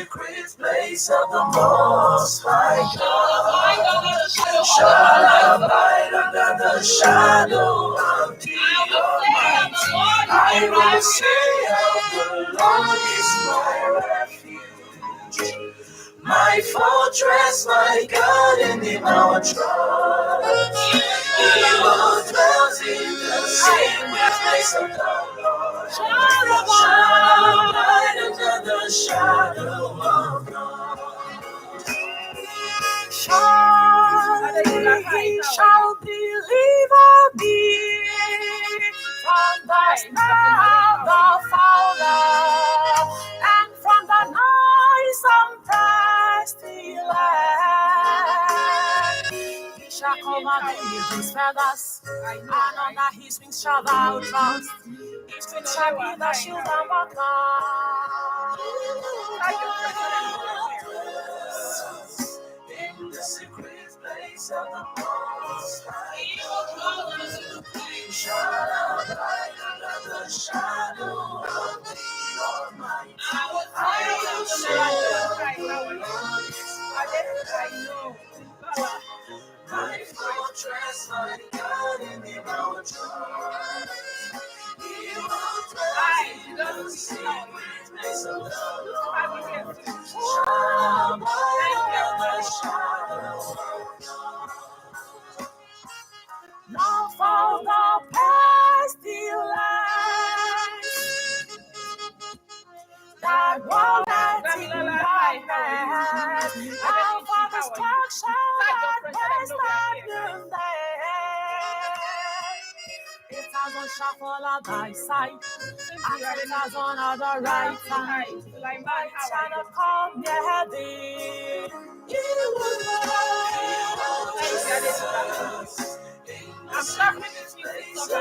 secret place of the Most High God. Shall abide under the shadow of the Almighty. I will say of the Lord is my refuge, my fortress, my God, in Him I will trust. He who dwells in the secret place of the Lord shall abide under the shadow of God. Surely He shall deliver thee from the snare of the fowler and from the noisome pestilence. He shall cover thee with His feathers, and under His wings shalt thou trust. His wings shall be the shield and buckler. In the secret place of the Most High God, shall abide under the shadow of the Almighty. I will say of the Lord is my fortress, my God, in Him I will trust. He will dwell in the secret place of the Lord shall abide under the shadow of God. Now for the pestilence that walketh in darkness, and for destruction that wasteth noonday. 1,000 shall fall at thy side, and 10,000 at the right side, but it shall not come near thee. He will rise. I'm stuck with this music so I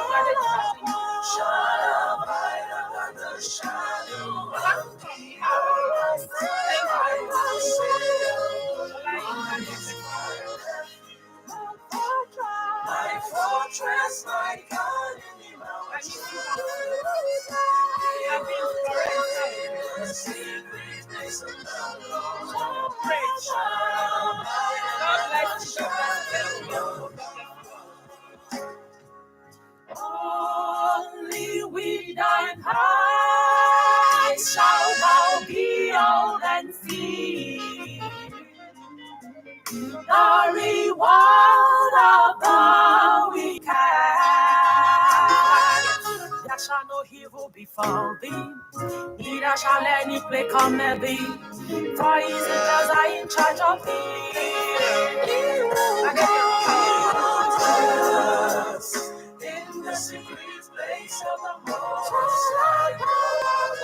need to shall abide under the shadow of the Almighty. My fortress, my God, in Him I will trust. The secret place of the Lord shall abide under the shadow of God. Only with thine eyes shall thou behold and see the reward of the wicked. There shall no evil befall thee, neither shall any plague come near thee, for His angels are in charge of thee. In the secret place of the Most High God,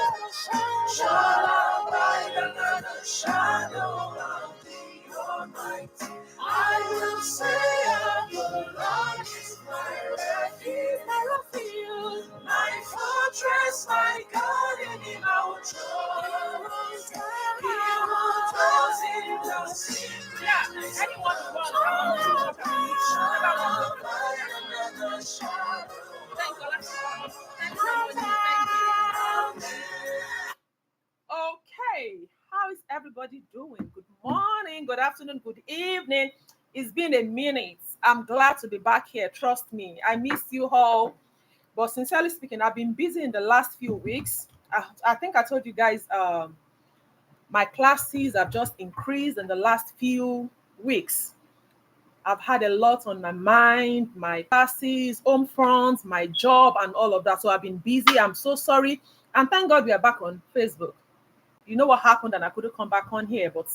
shall abide under the shadow of the Almighty. I will say of the Lord is my refuge, my refuge, my fortress, my God, in Him I will trust. He who dwells in the secret place of the Lord shall abide under the shadow. Okay, how is everybody doing? Good morning, good afternoon, good evening. It's been a minute. I'm glad to be back here. Trust me, I miss you all. But sincerely speaking, I've been busy in the last few weeks. I think I told you guys my classes have just increased in the last few weeks. I've had a lot on my mind, my classes, home fronts, my job, and all of that. So I've been busy. I'm so sorry. And thank God we are back on Facebook. You know what happened, and I couldn't come back on here, but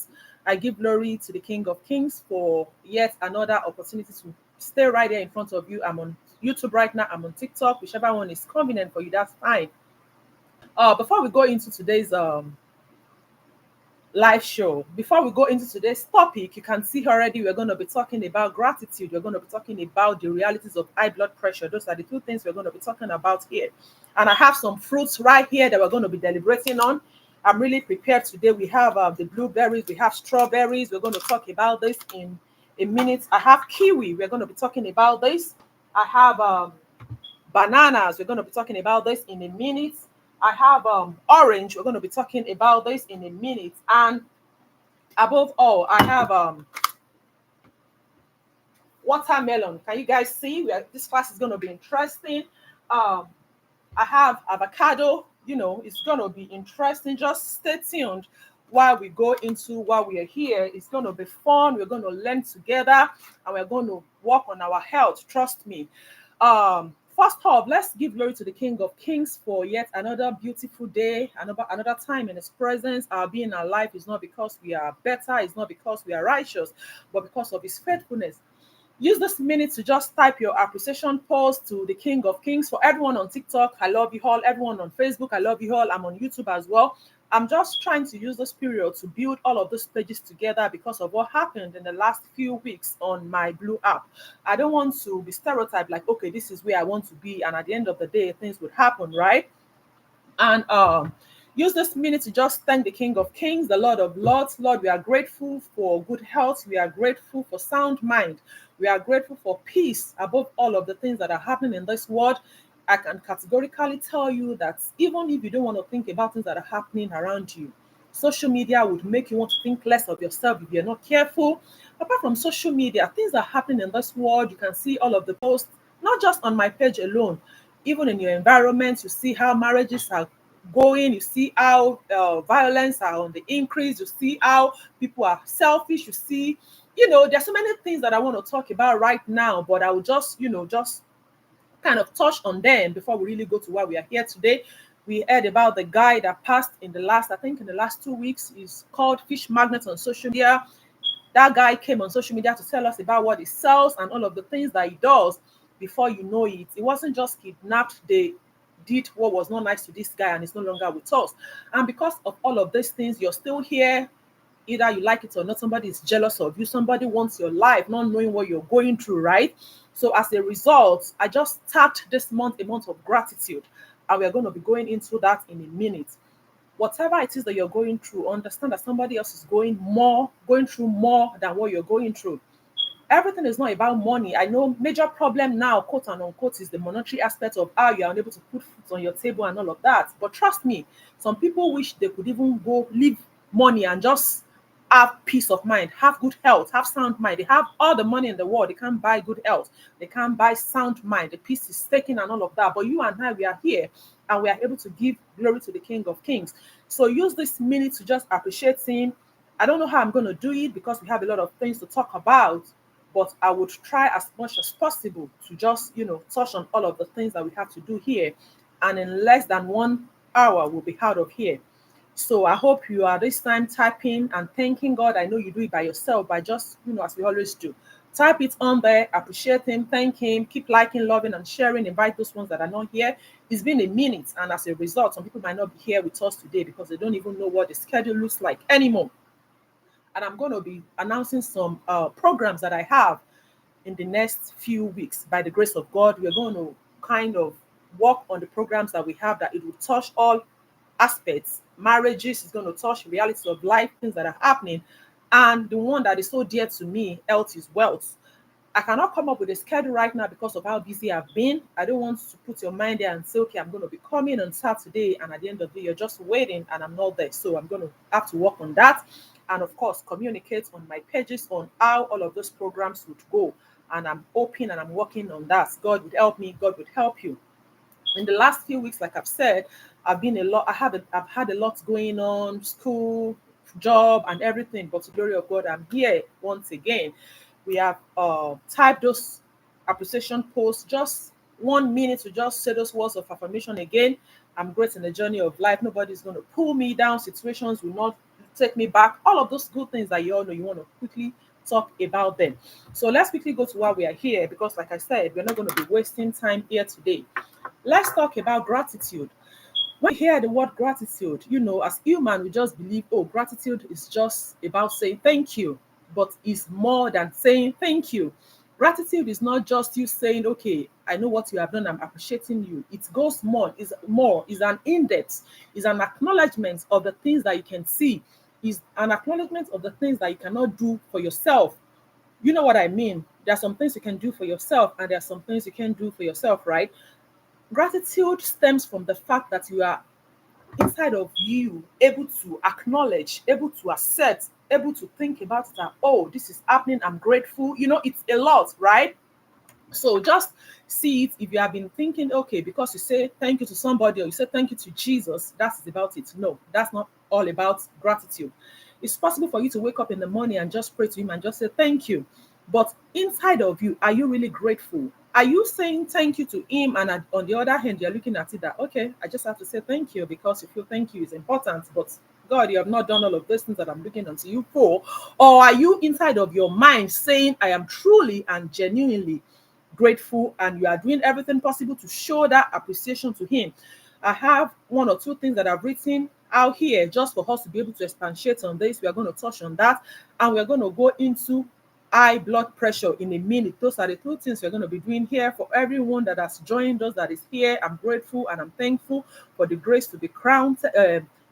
I give glory to the King of Kings for yet another opportunity to stay right there in front of you. I'm on YouTube right now. I'm on TikTok. Whichever one is convenient for you, that's fine. Before we go into today's live show, before we go into today's topic, you can see already we're going to be talking about gratitude. We're going to be talking about the realities of high blood pressure. Those are the two things we're going to be talking about here. And I have some fruits right here that we're going to be deliberating on. I'm really prepared today. We have the blueberries, we have strawberries. We're going to talk about this in a minute. I have kiwi. We're going to be talking about this. I have bananas. We're going to be talking about this in a minute. I have orange. We're going to be talking about this in a minute. And above all, I have watermelon. Can you guys see? This class is going to be interesting. Um, I have avocado. It's going to be interesting. Just stay tuned while we go into while we are here. It's going to be fun. We're going to learn together and we're going to work on our health. Trust me. First off, let's give glory to the King of Kings for yet another beautiful day, another time in His presence. Our being alive is not because we are better, it's not because we are righteous, but because of His faithfulness. Use this minute to just type your appreciation post to the King of Kings. For everyone on TikTok, I love you all. Everyone on Facebook, I love you all. I'm on YouTube as well. I'm just trying to use this period to build all of those pages together because of what happened in the last few weeks on my Blue app. I don't want to be stereotyped like, okay, this is where I want to be. And at the end of the day, things would happen, right? And use this minute to just thank the King of Kings, the Lord of Lords. Lord, we are grateful for good health. We are grateful for sound mind. We are grateful for peace above all of the things that are happening in this world. I can categorically tell you that even if you don't want to think about things that are happening around you, social media would make you want to think less of yourself if you're not careful. Apart from social media, things are happening in this world. You can see all of the posts, not just on my page alone, even in your environment. You see how marriages are going, you see how violence are on the increase, you see how people are selfish, you see, there's so many things that I want to talk about right now, but I will just kind of touch on them before we really go to why we are here today. We heard about the guy that passed in the last 2 weeks. He's called Fish Magnet on social media. That guy came on social media to tell us about what he sells and all of the things that he does. Before you know it, it wasn't just kidnapped. They did what was not nice to this guy and is no longer with us. And because of all of these things, you're still here. Either you like it or not, somebody is jealous of you. Somebody wants your life, not knowing what you're going through, right? So as a result, I just tapped this month a month of gratitude. And we're going to be going into that in a minute. Whatever it is that you're going through, understand that somebody else is going through more than what you're going through. Everything is not about money. I know major problem now, quote and unquote, is the monetary aspect of how you are unable to put food on your table and all of that. But trust me, some people wish they could even go leave money and just have peace of mind, have good health, have sound mind. They have all the money in the world. They can't buy good health. They can't buy sound mind. The peace is taken and all of that. But you and I, we are here and we are able to give glory to the King of Kings. So use this minute to just appreciate Him. I don't know how I'm going to do it because we have a lot of things to talk about, but I would try as much as possible to just, touch on all of the things that we have to do here. And in less than 1 hour, we'll be out of here. So I hope you are this time typing and thanking God. I know you do it by yourself, by just, as we always do. Type it on there, appreciate Him, thank Him, keep liking, loving, and sharing. Invite those ones that are not here. It's been a minute, and as a result, some people might not be here with us today because they don't even know what the schedule looks like anymore. And I'm going to be announcing some programs that I have in the next few weeks. By the grace of God, we're going to kind of work on the programs that we have, that it will touch all aspects. Marriages is going to touch reality of life, things that are happening. And the one that is so dear to me, health is wealth. I cannot come up with a schedule right now because of how busy I've been. I don't want to put your mind there and say, okay, I'm going to be coming on Saturday, and at the end of the day, you're just waiting and I'm not there. So I'm going to have to work on that. And of course, communicate on my pages on how all of those programs would go. And I'm hoping and I'm working on that. God would help me. God would help you. In the last few weeks, like I've said, I've had a lot going on, school, job, and everything. But to the glory of God, I'm here once again. We have typed those appreciation posts, just 1 minute to just say those words of affirmation again. I'm great in the journey of life. Nobody's going to pull me down. Situations will not take me back. All of those good things that you all know, you want to quickly talk about them. So let's quickly go to why we are here, because like I said, we're not going to be wasting time here today. Let's talk about gratitude. When you hear the word gratitude, as human, we just believe, oh, gratitude is just about saying thank you, but it's more than saying thank you. Gratitude is not just you saying, okay, I know what you have done, I'm appreciating you. It goes is an in-depth, is an acknowledgement of the things that you can see, is an acknowledgement of the things that you cannot do for yourself. You know what I mean? There are some things you can do for yourself, and there are some things you can't do for yourself, right? Gratitude stems from the fact that you are inside of you able to acknowledge, able to accept, able to think about it that, oh, this is happening, I'm grateful. It's a lot, right? So just see it. If you have been thinking, okay, because you say thank you to somebody or you say thank you to Jesus, that's about it. No, that's not all about gratitude. It's possible for you to wake up in the morning and just pray to him and just say thank you. But inside of you, are you really grateful? Are you saying thank you to him? And on the other hand, you're looking at it that, okay, I just have to say thank you because you feel thank you is important. But God, you have not done all of those things that I'm looking unto you for. Or are you inside of your mind saying, I am truly and genuinely grateful, and you are doing everything possible to show that appreciation to him? I have one or two things that I've written out here just for us to be able to expatiate on this. We are going to touch on that, and we're going to go into high blood pressure in a minute. Those are the two things we're going to be doing here. For everyone that has joined us, that is here, I'm grateful and I'm thankful for the grace to be crowned.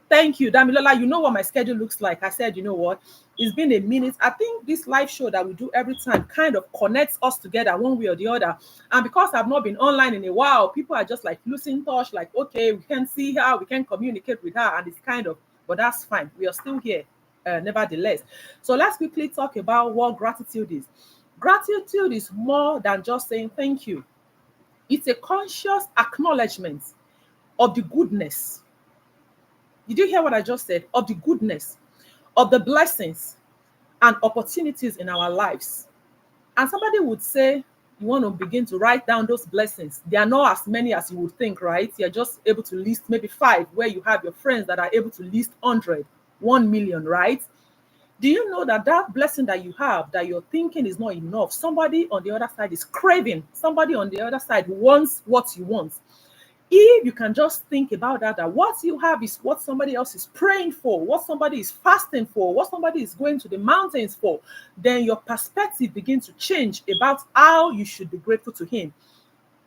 Thank you, Damilola. You know what my schedule looks like. I said, you know what? It's been a minute. I think this live show that we do every time kind of connects us together one way or the other. And because I've not been online in a while, people are just like losing touch, like, okay, we can see her, we can communicate with her. And it's kind of, but that's fine. We are still here, nevertheless. So let's quickly talk about what gratitude is. Gratitude is more than just saying thank you. It's a conscious acknowledgement of the goodness. Did you hear what I just said? Of the goodness, of the blessings and opportunities in our lives. And somebody would say, you want to begin to write down those blessings. They are not as many as you would think, right? You're just able to list maybe 5, where you have your friends that are able to list 100, 1 million, right? Do you know that that blessing that you have, that you're thinking is not enough, somebody on the other side is craving, somebody on the other side wants what you want. If you can just think about that what you have is what somebody else is praying for, what somebody is fasting for, what somebody is going to the mountains for, then your perspective begins to change about how you should be grateful to him.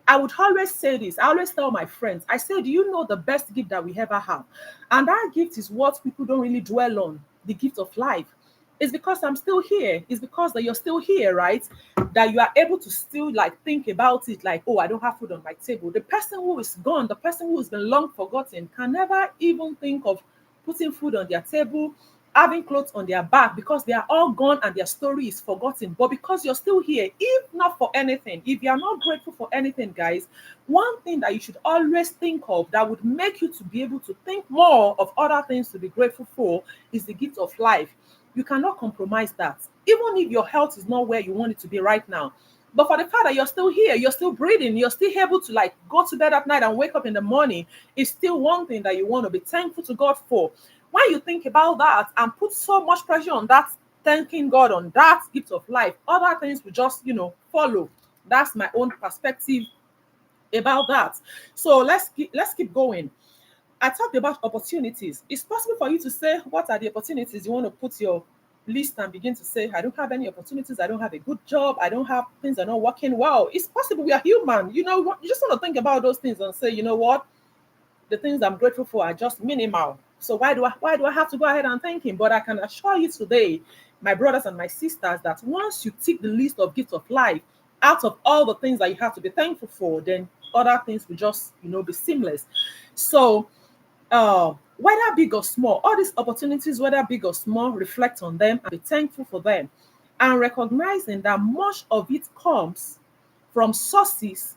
I would always say this. I always tell my friends, I say, do you know the best gift that we ever have? And that gift is what people don't really dwell on, the gift of life. It's because I'm still here. It's because that you're still here, right? That you are able to still like think about it like, oh, I don't have food on my table. The person who is gone, the person who has been long forgotten can never even think of putting food on their table, having clothes on their back, because they are all gone and their story is forgotten. But because you're still here, if not for anything, if you are not grateful for anything, guys, one thing that you should always think of that would make you to be able to think more of other things to be grateful for is the gift of life. You cannot compromise that, even if your health is not where you want it to be right now. But for the fact that you're still here, you're still breathing, you're still able to like go to bed at night and wake up in the morning, is still one thing that you want to be thankful to God for. When you think about that and put so much pressure on that, thanking God on that gift of life, other things will just, follow. That's my own perspective about that. So let's keep going. I talked about opportunities. It's possible for you to say, what are the opportunities? You want to put your list and begin to say, I don't have any opportunities. I don't have a good job. I don't have things are not working well. It's possible. We are human. You just want to think about those things and say, you know what? The things I'm grateful for are just minimal. So why do I have to go ahead and thank him? But I can assure you today, my brothers and my sisters, that once you tick the list of gifts of life out of all the things that you have to be thankful for, then other things will just, be seamless. So whether big or small, all these opportunities, whether big or small, reflect on them and be thankful for them, and recognizing that much of it comes from sources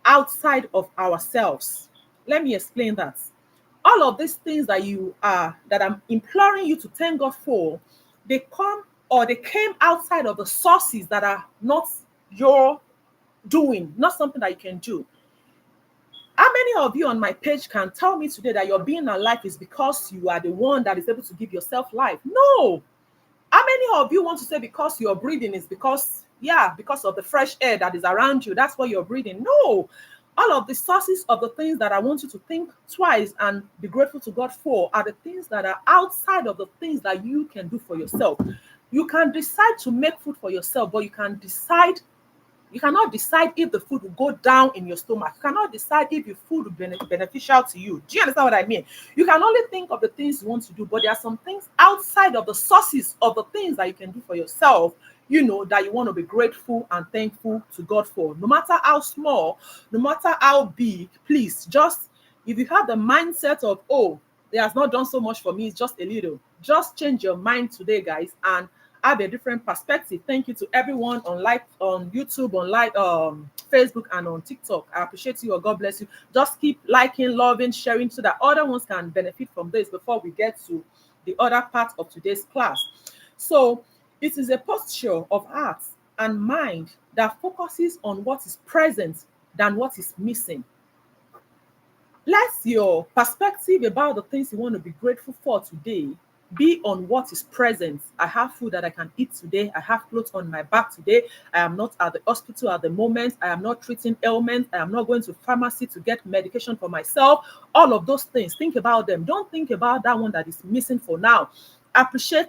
outside of ourselves. Let me explain that. All of these things that I'm imploring you to thank God for, they come or they came outside of the sources that are not your doing, not something that you can do. How many of you on my page can tell me today that your being alive is because you are the one that is able to give yourself life? No. How many of you want to say because you're breathing is because of the fresh air that is around you, that's why you're breathing? No. All of the sources of the things that I want you to think twice and be grateful to God for are the things that are outside of the things that you can do for yourself. You can decide to make food for yourself, but you cannot decide if the food will go down in your stomach. You cannot decide if your food will be beneficial to you. Do you understand what I mean? You can only think of the things you want to do, but there are some things outside of the sources of the things that you can do for yourself, that you want to be grateful and thankful to God for. No matter how small, no matter how big, please just, if you have the mindset of, oh, It has not done so much for me. It's just a little. Just change your mind today, guys, and have a different perspective. Thank you to everyone on YouTube, Facebook, and on TikTok. I appreciate you. Or God bless you. Just keep liking, loving, sharing so that other ones can benefit from this before we get to the other part of today's class. So it is a posture of heart and mind that focuses on what is present than what is missing. Let your perspective about the things you want to be grateful for today be on what is present. I have food that I can eat today. I have clothes on my back today. I am not at the hospital at the moment. I am not treating ailments. I am not going to pharmacy to get medication for myself. All of those things, think about them. Don't think about that one that is missing for now. Appreciate,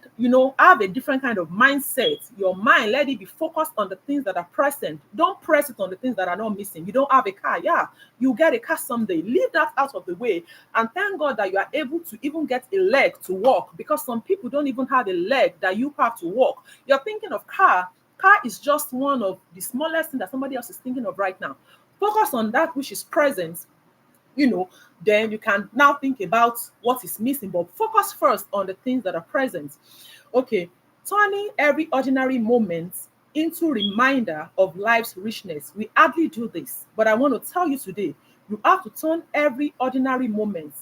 have a different kind of mindset. Your mind, let it be focused on the things that are present. Don't press it on the things that are not missing. You don't have a car. Yeah, you get a car someday. Leave that out of the way and thank God that you are able to even get a leg to walk, because some people don't even have a leg that you have to walk. You're thinking of car. Car is just one of the smallest things that somebody else is thinking of right now. Focus on that which is present. Then you can now think about what is missing, but focus first on the things that are present. Okay, turning every ordinary moment into reminder of life's richness. We hardly do this, but I want to tell you today, you have to turn every ordinary moment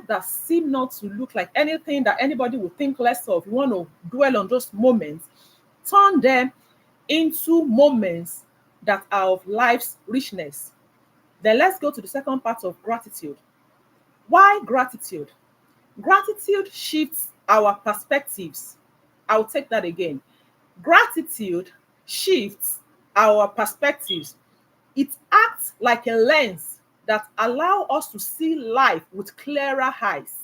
that seem not to look like anything that anybody would think less of. You want to dwell on those moments, turn them into moments that are of life's richness. Then let's go to the second part of gratitude. Why gratitude? Gratitude shifts our perspectives. I'll take that again. Gratitude shifts our perspectives. It acts like a lens that allows us to see life with clearer eyes.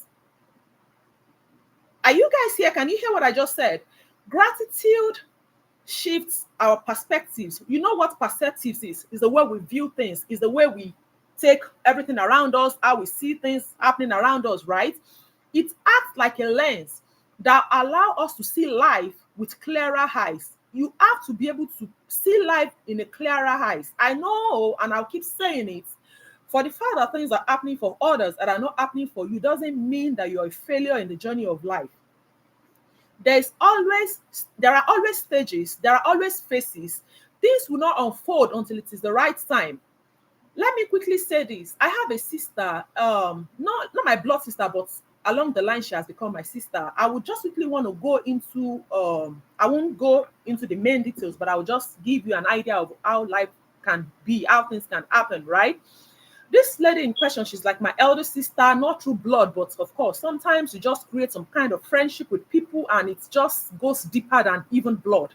Are you guys here? Can you hear what I just said? Gratitude shifts our perspectives. You know what perspectives is? Is the way we view things, is the way we take everything around us, how we see things happening around us, right? It acts like a lens that allows us to see life with clearer eyes. You have to be able to see life in a clearer eyes. I know, and I'll keep saying it, for the fact that things are happening for others that are not happening for you doesn't mean that you're a failure in the journey of life. There are always stages, there are always phases. Things will not unfold until it is the right time. Let me quickly say this. I have a sister, not my blood sister, but along the line she has become my sister. I would just quickly want to go into, I won't go into the main details, but I will just give you an idea of how life can be, how things can happen, right? This lady in question, she's like my elder sister, not through blood, but of course, sometimes you just create some kind of friendship with people and it just goes deeper than even blood.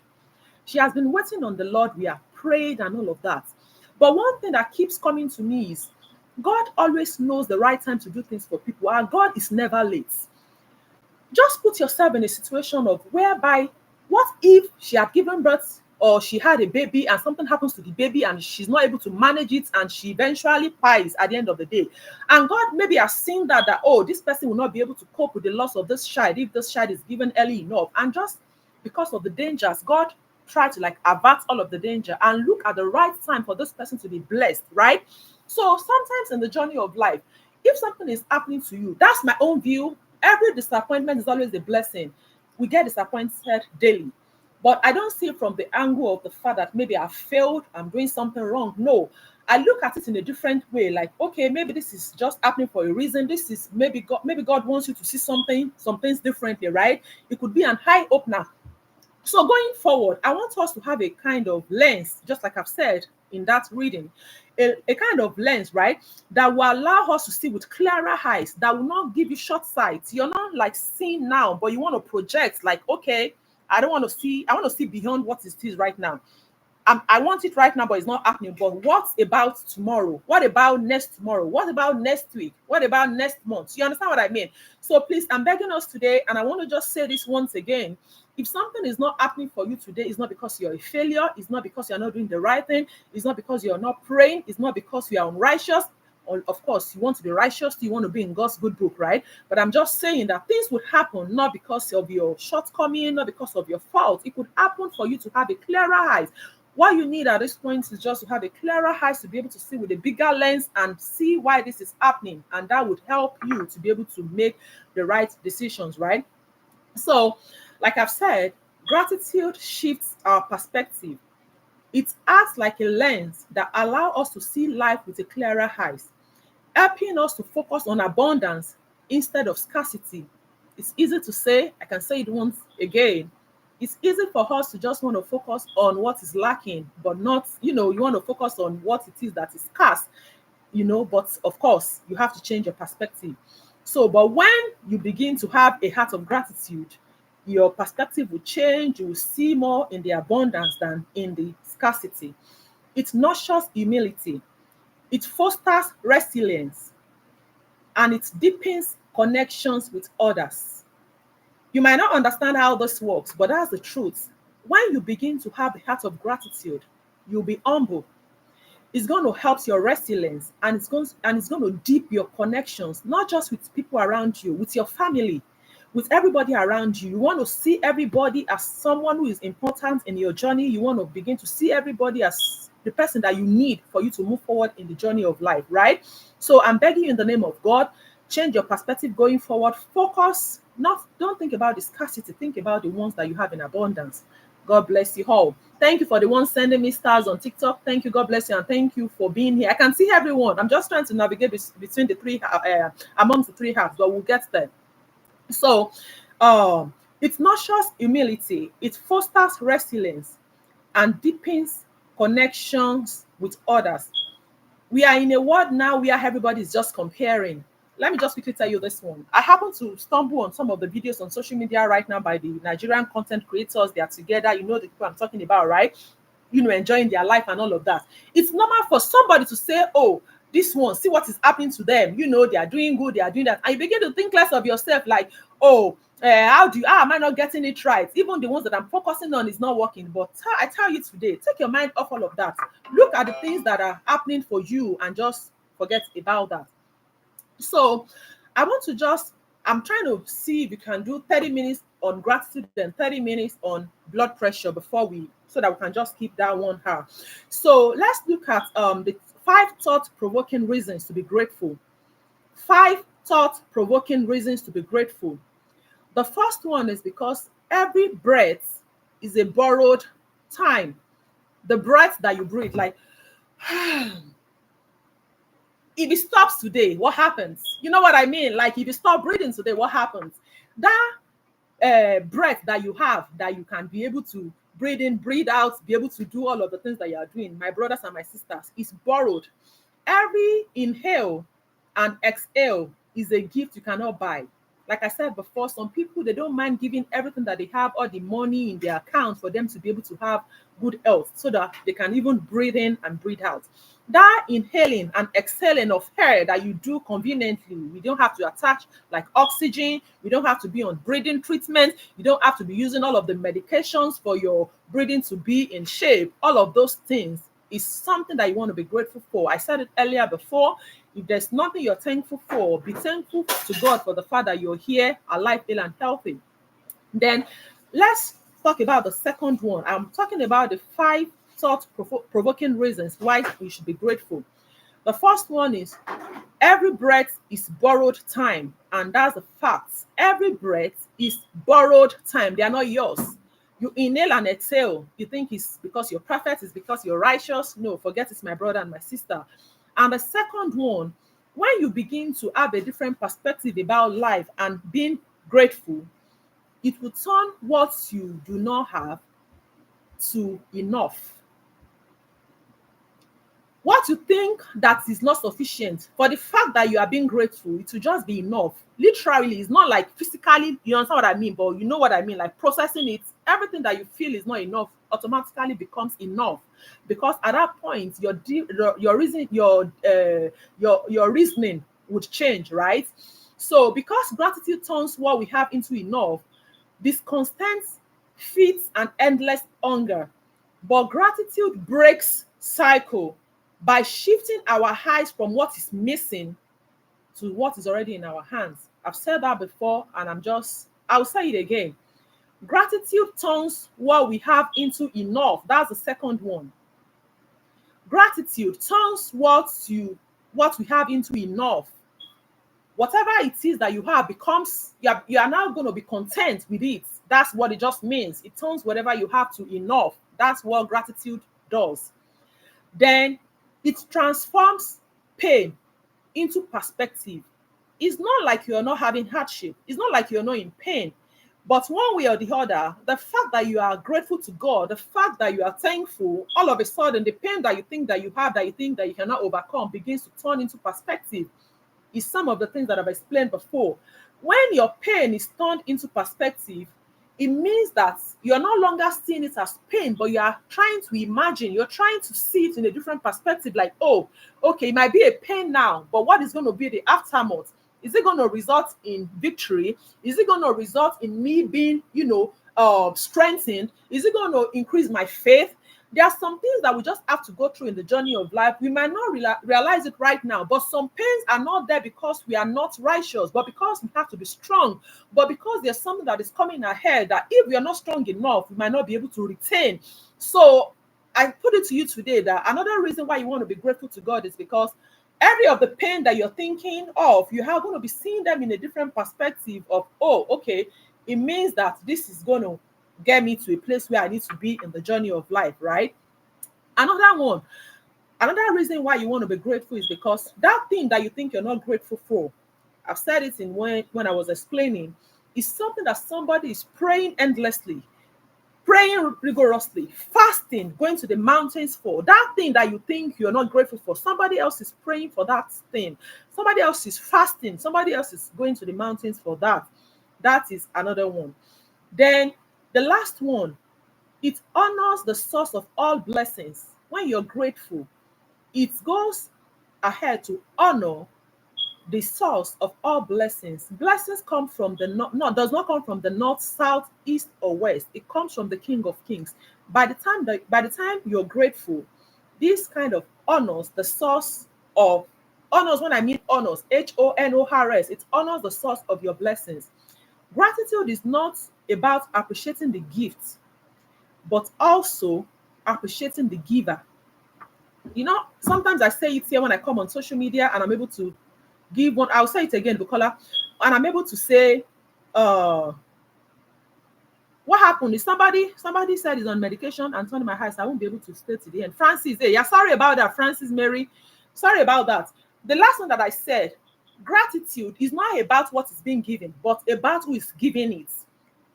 She has been waiting on the Lord. We have prayed and all of that. But one thing that keeps coming to me is God always knows the right time to do things for people, and God is never late. Just put yourself in a situation of whereby, what if she had given birth or she had a baby and something happens to the baby and she's not able to manage it and she eventually dies at the end of the day. And God maybe has seen that, oh, this person will not be able to cope with the loss of this child if this child is given early enough. And just because of the dangers, God tried to avert all of the danger and look at the right time for this person to be blessed, right? So sometimes in the journey of life, if something is happening to you, that's my own view. Every disappointment is always a blessing. We get disappointed daily. But I don't see it from the angle of the fact that maybe I failed, I'm doing something wrong. No, I look at it in a different way. Like, okay, maybe this is just happening for a reason. This is maybe God wants you to see some things differently, right? It could be an eye opener. So going forward, I want us to have a kind of lens, just like I've said in that reading, a kind of lens, right, that will allow us to see with clearer eyes, that will not give you short sight. You're not seeing now, but you want to project okay, I want to see beyond what it is right now. I want it right now, but it's not happening. But what about tomorrow? What about next tomorrow? What about next week? What about next month? You understand what I mean? So please, I'm begging us today, and I want to just say this once again. If something is not happening for you today, it's not because you're a failure. It's not because you're not doing the right thing. It's not because you're not praying. It's not because you are unrighteous. Of course, you want to be righteous. You want to be in God's good book, right? But I'm just saying that things would happen not because of your shortcoming, not because of your fault. It could happen for you to have a clearer eyes. What you need at this point is just to have a clearer eyes to be able to see with a bigger lens and see why this is happening. And that would help you to be able to make the right decisions, right? So, like I've said, gratitude shifts our perspective. It acts like a lens that allows us to see life with a clearer eyes, helping us to focus on abundance instead of scarcity. It's easy to say, I can say it once again. It's easy for us to just want to focus on what is lacking, but not, you want to focus on what it is that is scarce, but of course, you have to change your perspective. So, but when you begin to have a heart of gratitude, your perspective will change. You will see more in the abundance than in the scarcity. It nurtures humility, it fosters resilience, and it deepens connections with others. You might not understand how this works, but that's the truth. When you begin to have a heart of gratitude, you'll be humble. It's going to help your resilience, and it's going to deep your connections, not just with people around you, with your family, with everybody around you. You want to see everybody as someone who is important in your journey. You want to begin to see everybody as the person that you need for you to move forward in the journey of life, right? So I'm begging you in the name of God, change your perspective going forward. Focus, not don't think about the scarcity, think about the ones that you have in abundance. God bless you all. Thank you for the ones sending me stars on TikTok. Thank you. God bless you. And thank you for being here. I can see everyone. I'm just trying to navigate between the three, amongst the three halves, but we'll get there. So, it nurtures humility, it fosters resilience, and deepens connections with others. We are in a world now where everybody is just comparing. Let me just quickly tell you this one. I happen to stumble on some of the videos on social media right now by the Nigerian content creators. They are together. You know the people I'm talking about, right? Enjoying their life and all of that. It's normal for somebody to say, oh, this one, see what is happening to them. They are doing good, they are doing that. And you begin to think less of yourself like, oh, how am I not getting it right? Even the ones that I'm focusing on is not working. But I tell you today, take your mind off all of that. Look at the things that are happening for you and just forget about that. So I'm trying to see if you can do 30 minutes on gratitude and 30 minutes on blood pressure so that we can just keep that 1 hour. So let's look at the 5 thought-provoking reasons to be grateful. 5 thought-provoking reasons to be grateful. The first one is because every breath is a borrowed time. The breath that you breathe, like if it stops today, what happens? You know what I mean? Like if you stop breathing today, what happens? That breath that you have, that you can be able to breathe in, breathe out, be able to do all of the things that you are doing, my brothers and my sisters, is borrowed. Every inhale and exhale is a gift you cannot buy. Like I said before, some people, they don't mind giving everything that they have, all the money in their account, for them to be able to have good health so that they can even breathe in and breathe out. That inhaling and exhaling of air that you do conveniently, we don't have to attach like oxygen, we don't have to be on breathing treatment, you don't have to be using all of the medications for your breathing to be in shape. All of those things is something that you want to be grateful for. I said it earlier before. If there's nothing you're thankful for, be thankful to God for the fact that you're here, alive, ill, and healthy. Then let's talk about the second one. I'm talking about the 5 thought-provoking reasons why we should be grateful. The first one is every breath is borrowed time, and that's the fact. Every breath is borrowed time. They are not yours. You inhale and exhale. You think it's because you're perfect, it's because you're righteous. No, forget it's my brother and my sister. And the second one, when you begin to have a different perspective about life and being grateful, it will turn what you do not have to enough. What you think that is not sufficient, for the fact that you are being grateful, it will just be enough. Literally, it's not like physically, you understand what I mean, but you know what I mean, like processing it, everything that you feel is not enough automatically becomes enough, because at that point your reasoning would change, right? So because gratitude turns what we have into enough, this constant feeds an endless hunger. But gratitude breaks cycle by shifting our eyes from what is missing to what is already in our hands. I've said that before, and I'll say it again. Gratitude turns what we have into enough. That's the second one. Gratitude turns what we have into enough. Whatever it is that you have becomes, you are now going to be content with it. That's what it just means. It turns whatever you have to enough. That's what gratitude does. Then it transforms pain into perspective. It's not like you're not having hardship. It's not like you're not in pain. But one way or the other, the fact that you are grateful to God, the fact that you are thankful, all of a sudden, the pain that you think that you have, that you think that you cannot overcome, begins to turn into perspective. Is some of the things that I've explained before. When your pain is turned into perspective, it means that you're no longer seeing it as pain, but you are trying to imagine, you're trying to see it in a different perspective. Like, oh, okay, it might be a pain now, but what is going to be the aftermath? Is it going to result in victory? Is it going to result in me being, strengthened? Is it going to increase my faith? There are some things that we just have to go through in the journey of life. We might not realize it right now, but some pains are not there because we are not righteous, but because we have to be strong, but because there's something that is coming ahead that if we are not strong enough, we might not be able to retain. So I put it to you today that another reason why you want to be grateful to God is because every of the pain that you're thinking of, you are going to be seeing them in a different perspective of, oh, okay, it means that this is going to get me to a place where I need to be in the journey of life, right? Another reason why you want to be grateful is because that thing that you think you're not grateful for, I've said it in when I was explaining, is something that somebody is praying endlessly, praying rigorously, fasting, going to the mountains for. That thing that you think you're not grateful for, somebody else is praying for that thing. Somebody else is fasting. Somebody else is going to the mountains for that. That is another one. Then the last one, it honors the source of all blessings. When you're grateful, it goes ahead to honor the source of all blessings. Blessings come from the north, no, does not come from the north, south, east, or west. It comes from the King of Kings. By the time you're grateful, this kind of honors the source of honors. When I mean honors, HONORS, it honors the source of your blessings. Gratitude is not about appreciating the gift, but also appreciating the giver. Sometimes I say it here when I come on social media and I'm able to give one. I'll say it again, Bukola, and I'm able to say, what happened is somebody said he's on medication and turned my eyes. I won't be able to stay to the end. Francis, hey, yeah, sorry about that, Francis Mary. Sorry about that. The last one that I said, gratitude is not about what is being given, but about who is giving it.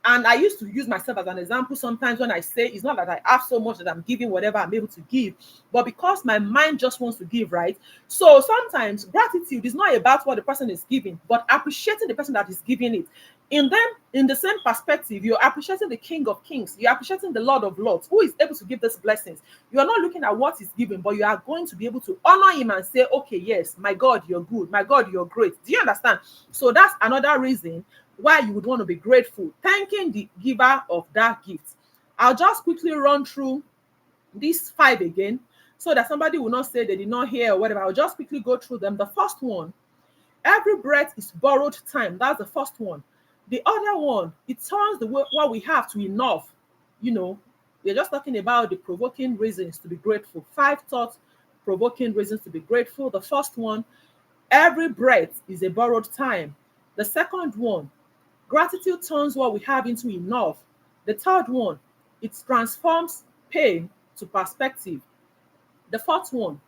And I used to use myself as an example sometimes when I say it's not that I have so much that I'm giving whatever I'm able to give, but because my mind just wants to give, right? So sometimes gratitude is not about what the person is giving, but appreciating the person that is giving it. In the same perspective, you're appreciating the King of Kings, you're appreciating the Lord of Lords, who is able to give these blessings. You're not looking at what he's giving, but you are going to be able to honor him and say, okay, yes, my God, you're good. My God, you're great. Do you understand? So that's another reason why you would want to be grateful, thanking the giver of that gift. I'll just quickly run through these 5 again so that somebody will not say they did not hear or whatever. I'll just quickly go through them. The first one, every breath is borrowed time. That's the first one. The other one, it turns what we have to enough. We're just talking about the provoking reasons to be grateful. 5 thoughts provoking reasons to be grateful. The first one, every breath is a borrowed time. The second one, gratitude turns what we have into enough. The third one, it transforms pain to perspective. The fourth one,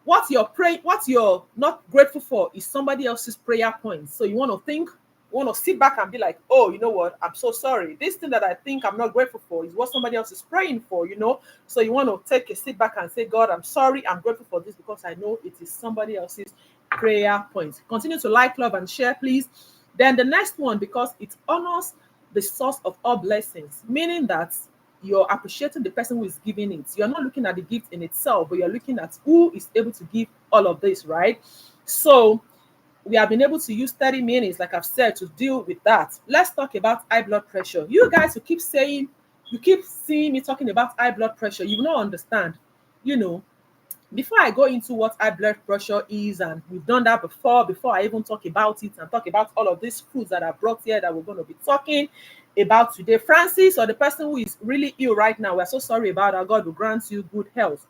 what you're not grateful for is somebody else's prayer points. So you want to sit back and be like, oh, you know what? I'm so sorry. This thing that I think I'm not grateful for is what somebody else is praying for. So you want to take a sit back and say, God, I'm sorry. I'm grateful for this because I know it is somebody else's prayer points. Continue to like, love, and share, please. Then the next one, because it honors the source of all blessings, meaning that you're appreciating the person who is giving it. You're not looking at the gift in itself, but you're looking at who is able to give all of this, right? So we have been able to use 30 minutes, like I've said, to deal with that. Let's talk about high blood pressure. You guys who keep seeing me talking about high blood pressure, you will not understand. Before I go into what high blood pressure is, and we've done that before I even talk about it and talk about all of these foods that I brought here that we're going to be talking about today. Francis, or the person who is really ill right now, we're so sorry about that. God will grant you good health.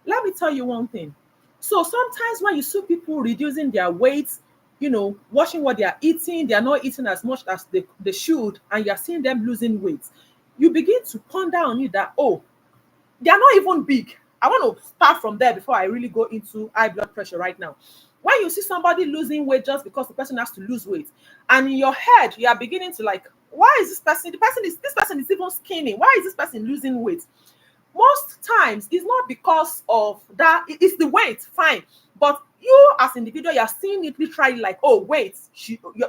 Let me tell you one thing. So sometimes when you see people reducing their weight, watching what they are eating, they are not eating as much as they should, and you're seeing them losing weight, you begin to ponder on it that, oh, they are not even big. I want to start from there before I really go into high blood pressure right now. When you see somebody losing weight just because the person has to lose weight, and in your head you are beginning to like, why is this person is even skinny? Why is this person losing weight? Most times it's not because of that, it's the weight, fine. But you as individual, you're seeing it literally like, oh, wait, when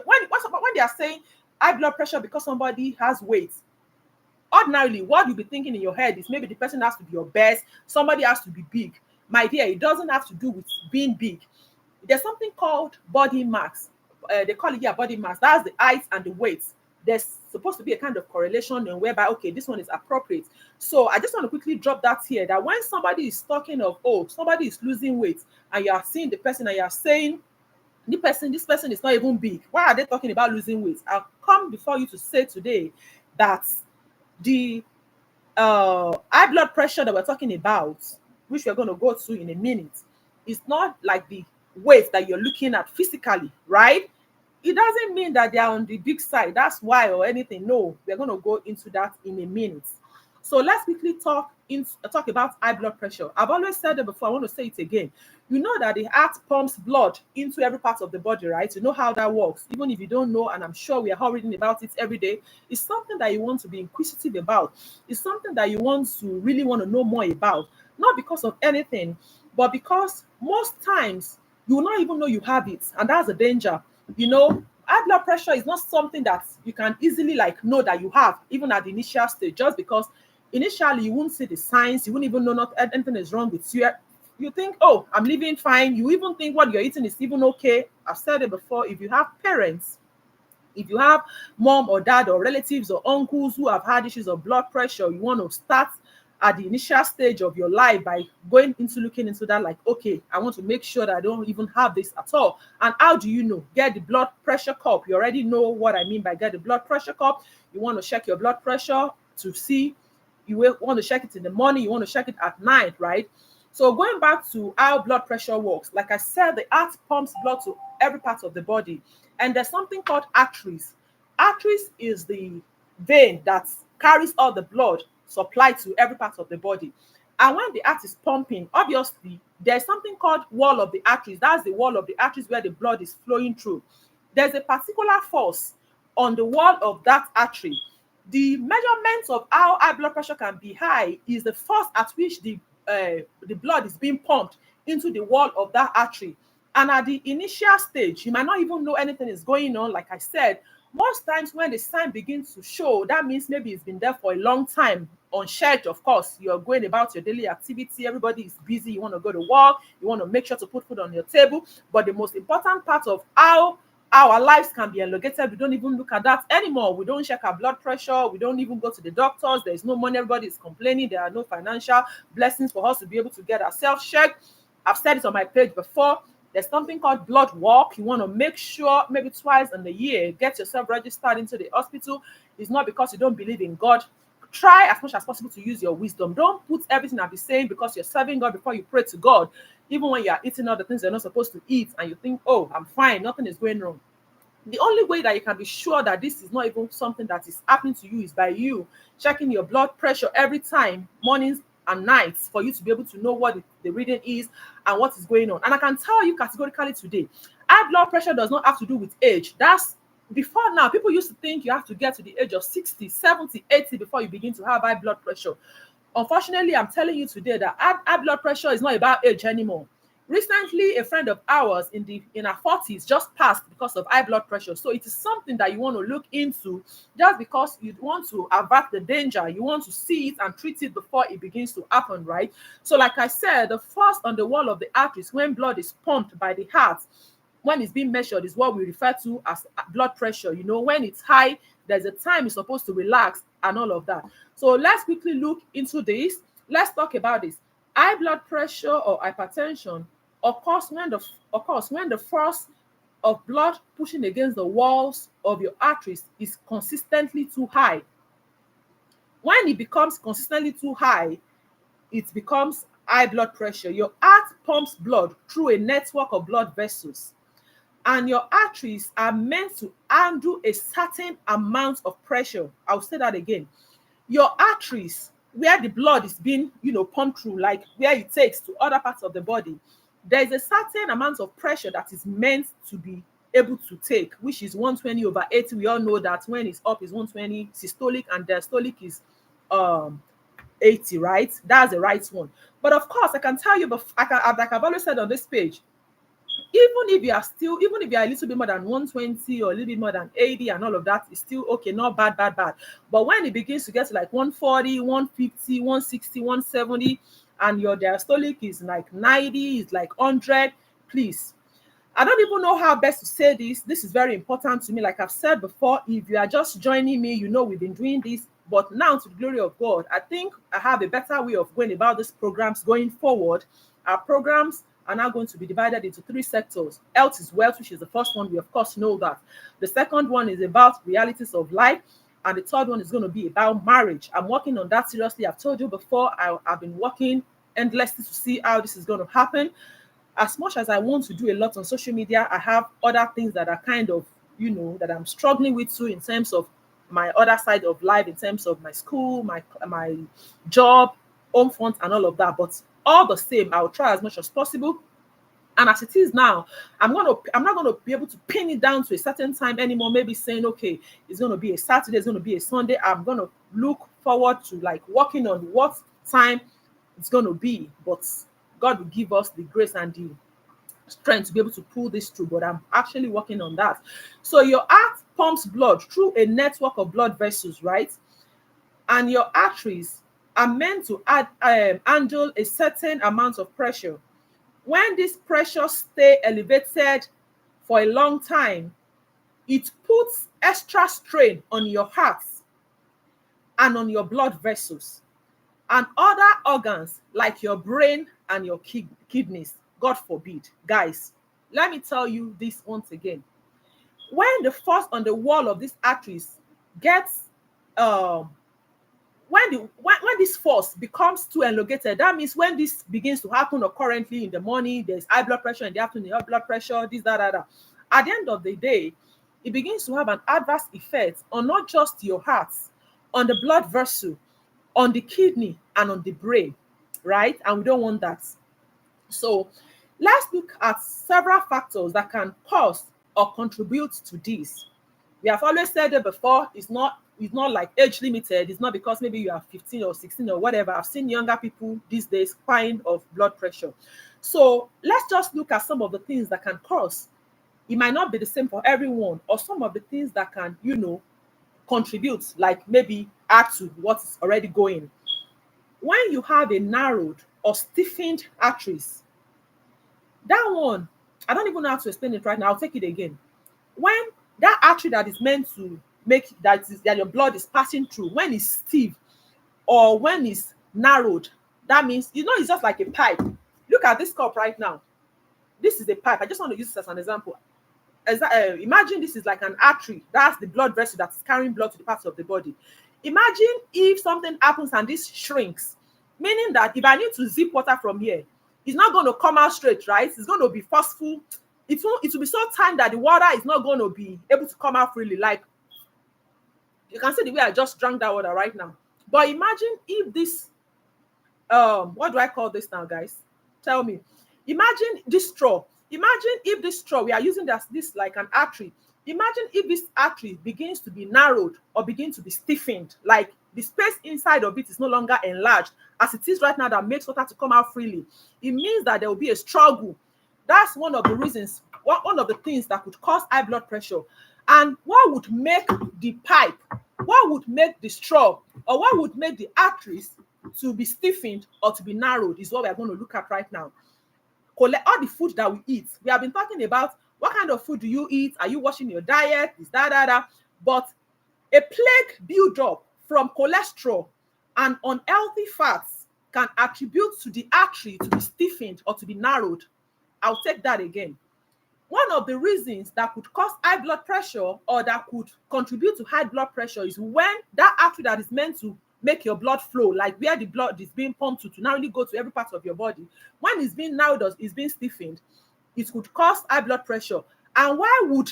they are saying high blood pressure because somebody has weight, ordinarily what you'll be thinking in your head is maybe the person has to be obese, somebody has to be big. My dear, it doesn't have to do with being big. There's something called body mass. They call it, yeah, body mass. That's the height and the weight. There's supposed to be a kind of correlation and whereby, okay, this one is appropriate. So I just want to quickly drop that here, that when somebody is talking of, oh, somebody is losing weight, and you are seeing the person and you are saying this person is not even big, why are they talking about losing weight? I'll come before you to say today that the high blood pressure that we're talking about, which we're going to go to in a minute, is not like the weight that you're looking at physically, right? It doesn't mean that they are on the big side. That's why or anything. No, we're going to go into that in a minute. So let's quickly talk about high blood pressure. I've always said it before. I want to say it again. You know that the heart pumps blood into every part of the body, right? You know how that works. Even if you don't know, and I'm sure we are all reading about it every day, it's something that you want to be inquisitive about. It's something that you really want to know more about. Not because of anything, but because most times you will not even know you have it. And that's the danger. High blood pressure is not something that you can easily like know that you have, even at the initial stage, just because initially you won't see the signs, you won't even know not anything is wrong with you. You think, oh, I'm living fine. You even think what you're eating is even okay. I've said it before. If you have parents, if you have mom or dad or relatives or uncles who have had issues of blood pressure, you want to start at the initial stage of your life by looking into that, like, okay, I want to make sure that I don't even have this at all. And how do you know? Get the blood pressure cup. You already know what I mean by get the blood pressure cup. You want to check your blood pressure to see. You want to check it in the morning. You want to check it at night, right? So going back to how blood pressure works, like I said, the heart pumps blood to every part of the body. And there's something called arteries. Arteries is the vein that carries all the blood supplied to every part of the body. And when the heart is pumping, obviously, there's something called wall of the arteries. That's the wall of the arteries where the blood is flowing through. There's a particular force on the wall of that artery. The measurement of how high blood pressure can be high is the force at which the blood is being pumped into the wall of that artery. And at the initial stage, you might not even know anything is going on. Like I said, most times when the sign begins to show, that means maybe it's been there for a long time, unchecked. Of course, you're going about your daily activity. Everybody is busy. You want to go to work. You want to make sure to put food on your table. But the most important part of how our lives can be elongated, we don't even look at that anymore. We don't check our blood pressure. We don't even go to the doctors. There's no money. Everybody is complaining. There are no financial blessings for us to be able to get ourselves checked. I've said it on my page before. There's something called blood work. You want to make sure maybe twice in the year, get yourself registered into the hospital. It's not because you don't believe in God. Try as much as possible to use your wisdom. Don't put everything I'll be saying because you're serving God before you pray to God. Even when you are eating all the things you're not supposed to eat and you think, oh, I'm fine, nothing is going wrong. The only way that you can be sure that this is not even something that is happening to you is by you checking your blood pressure every time, mornings and nights, for you to be able to know what the reading is and what is going on. And I can tell you categorically today, high blood pressure does not have to do with age. That's before now. People used to think you have to get to the age of 60, 70, 80 before you begin to have high blood pressure. Unfortunately, I'm telling you today that high blood pressure is not about age anymore. Recently, a friend of ours in her 40s just passed because of high blood pressure. So it is something that you want to look into, just because you want to avert the danger. You want to see it and treat it before it begins to happen, right? So like I said, the force on the wall of the arteries when blood is pumped by the heart, when it's being measured, is what we refer to as blood pressure. When it's high, there's a time it's supposed to relax and all of that. So let's quickly look into this. Let's talk about this. High blood pressure or hypertension occurs when the force of blood pushing against the walls of your arteries is consistently too high. When it becomes consistently too high, it becomes high blood pressure. Your heart pumps blood through a network of blood vessels, and your arteries are meant to handle a certain amount of pressure. I'll say that again. Your arteries, where the blood is being, pumped through, like where it takes to other parts of the body, there is a certain amount of pressure that is meant to be able to take, which is 120/80. We all know that when it's up is 120 systolic and diastolic is 80, right? That's the right one. But of course, I can tell you, but like I've always said on this page, even if you are a little bit more than 120 or a little bit more than 80 and all of that, is still okay, not bad. But when it begins to get to like 140, 150, 160, 170, and your diastolic is like 90, is like 100, please. I don't even know how best to say this. This is very important to me. Like I've said before, if you are just joining me, we've been doing this. But now, to the glory of God, I think I have a better way of going about these programs going forward. Our programs are now going to be divided into 3 sectors. Health is wealth, which is the first one. We, of course, know that. The second one is about realities of life. And the third one is going to be about marriage. I'm working on that seriously. I've told you before, I've been working endlessly to see how this is going to happen. As much as I want to do a lot on social media, I have other things that are kind of, that I'm struggling with too, in terms of my other side of life, in terms of my school, my job, home front, and all of that. But all the same, I'll try as much as possible. And as it is now, I'm not going to be able to pin it down to a certain time anymore. Maybe saying, okay, it's going to be a Saturday, it's going to be a Sunday. I'm going to look forward to like working on what time it's going to be. But God will give us the grace and the strength to be able to pull this through. But I'm actually working on that. So your heart pumps blood through a network of blood vessels, right? And your arteries are meant to handle a certain amount of pressure. When this pressure stay elevated for a long time, it puts extra strain on your heart and on your blood vessels and other organs like your brain and your kidneys. God forbid. Guys, let me tell you this once again. When the force on the wall of these arteries gets when this force becomes too elongated, that means when this begins to happen currently in the morning, there's high blood pressure, in the afternoon, high blood pressure, this, that. At the end of the day, it begins to have an adverse effect on not just your heart, on the blood vessel, on the kidney, and on the brain, right? And we don't want that. So let's look at several factors that can cause or contribute to this. We have always said it before, it's not like age limited. It's not because maybe you are 15 or 16 or whatever. I've seen younger people these days crying of blood pressure. So let's just look at some of the things that can cause. It might not be the same for everyone, or some of the things that can, contribute, like maybe add to what is already going. When you have a narrowed or stiffened arteries, that one, I don't even know how to explain it right now. I'll take it again. When that artery that is meant to make that your blood is passing through, when it's stiff or when it's narrowed, that means, it's just like a pipe. Look at this cup right now. This is a pipe. I just want to use this as an example. Imagine this is like an artery. That's the blood vessel that is carrying blood to the parts of the body. Imagine if something happens and this shrinks, meaning that if I need to zip water from here, it's not going to come out straight, right? It's going to be forceful. It will be so tight that the water is not going to be able to come out freely. Like, you can see the way I just drank that water right now. But imagine if this, what do I call this now, guys? Tell me. Imagine this straw. Imagine if this straw, we are using this like an artery. Imagine if this artery begins to be narrowed or begin to be stiffened, like the space inside of it is no longer enlarged as it is right now that makes water to come out freely. It means that there will be a struggle. That's one of the reasons, one of the things that could cause high blood pressure. And what would make the pipe, what would make the straw, or what would make the arteries to be stiffened or to be narrowed is what we are going to look at right now. All the food that we eat. We have been talking about what kind of food do you eat? Are you watching your diet? Is that. But a plaque build-up from cholesterol and unhealthy fats can attribute to the artery to be stiffened or to be narrowed. I'll take that again. One of the reasons that could cause high blood pressure or that could contribute to high blood pressure is when that artery that is meant to make your blood flow, like where the blood is being pumped to narrowly go to every part of your body, when it's being narrowed or it's being stiffened, it could cause high blood pressure. And why would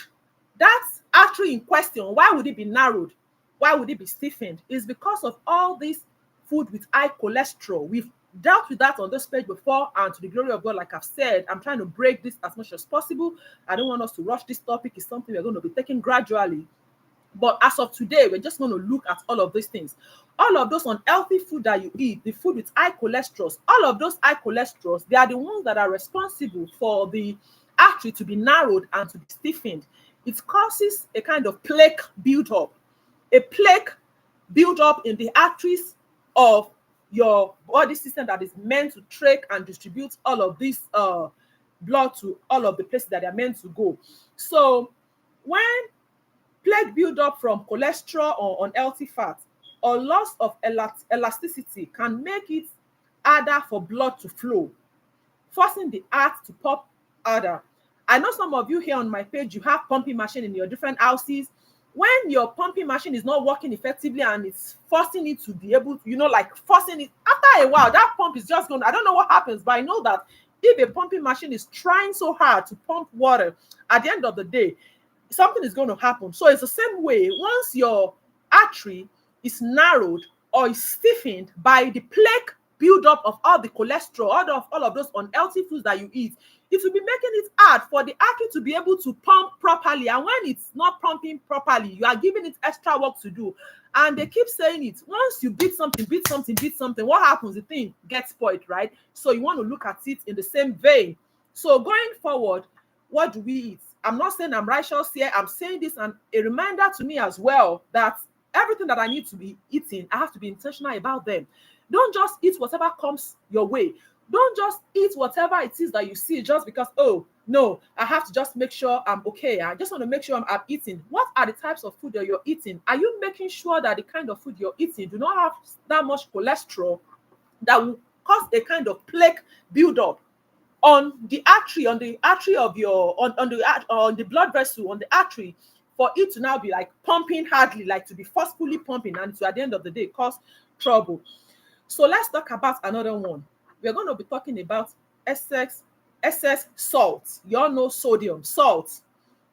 that artery in question, why would it be narrowed? Why would it be stiffened? It's because of all this food with high cholesterol. We've dealt with that on this page before, and to the glory of God, like I've said, I'm trying to break this as much as possible. I don't want us to rush this topic. It's something we're going to be taking gradually. But as of today, we're just going to look at all of these things. All of those unhealthy food that you eat, the food with high cholesterol, all of those high cholesterols, they are the ones that are responsible for the artery to be narrowed and to be stiffened. It causes a kind of plaque buildup. A plaque buildup in the arteries of your body system that is meant to track and distribute all of this blood to all of the places that they are meant to go. So when plaque build up from cholesterol or unhealthy fat or loss of elasticity can make it harder for blood to flow, forcing the heart to pump harder. I know some of you here on my page, you have pumping machine in your different houses. When your pumping machine is not working effectively and it's forcing it to be able to, like forcing it, after a while, that pump is just going, I don't know what happens, but I know that if a pumping machine is trying so hard to pump water, at the end of the day, something is going to happen. So it's the same way. Once your artery is narrowed or is stiffened by the plaque buildup of all the cholesterol, all of those unhealthy foods that you eat, it will be making it hard for the artery to be able to pump properly. And when it's not pumping properly, you are giving it extra work to do. And they keep saying it. Once you beat something, what happens? The thing gets spoiled, right? So you want to look at it in the same vein. So going forward, what do we eat? I'm not saying I'm righteous here. I'm saying this and a reminder to me as well that everything that I need to be eating, I have to be intentional about them. Don't just eat whatever comes your way. Don't just eat whatever it is that you see just because, oh, no, I have to just make sure I'm okay. I just want to make sure I'm eating. What are the types of food that you're eating? Are you making sure that the kind of food you're eating do not have that much cholesterol that will cause a kind of plaque buildup on the artery of your on the blood vessel, on the artery, for it to now be like pumping hardly, like to be forcefully pumping, and to at the end of the day cause trouble. So let's talk about another one. We're going to be talking about excess salt. You all know sodium, salt.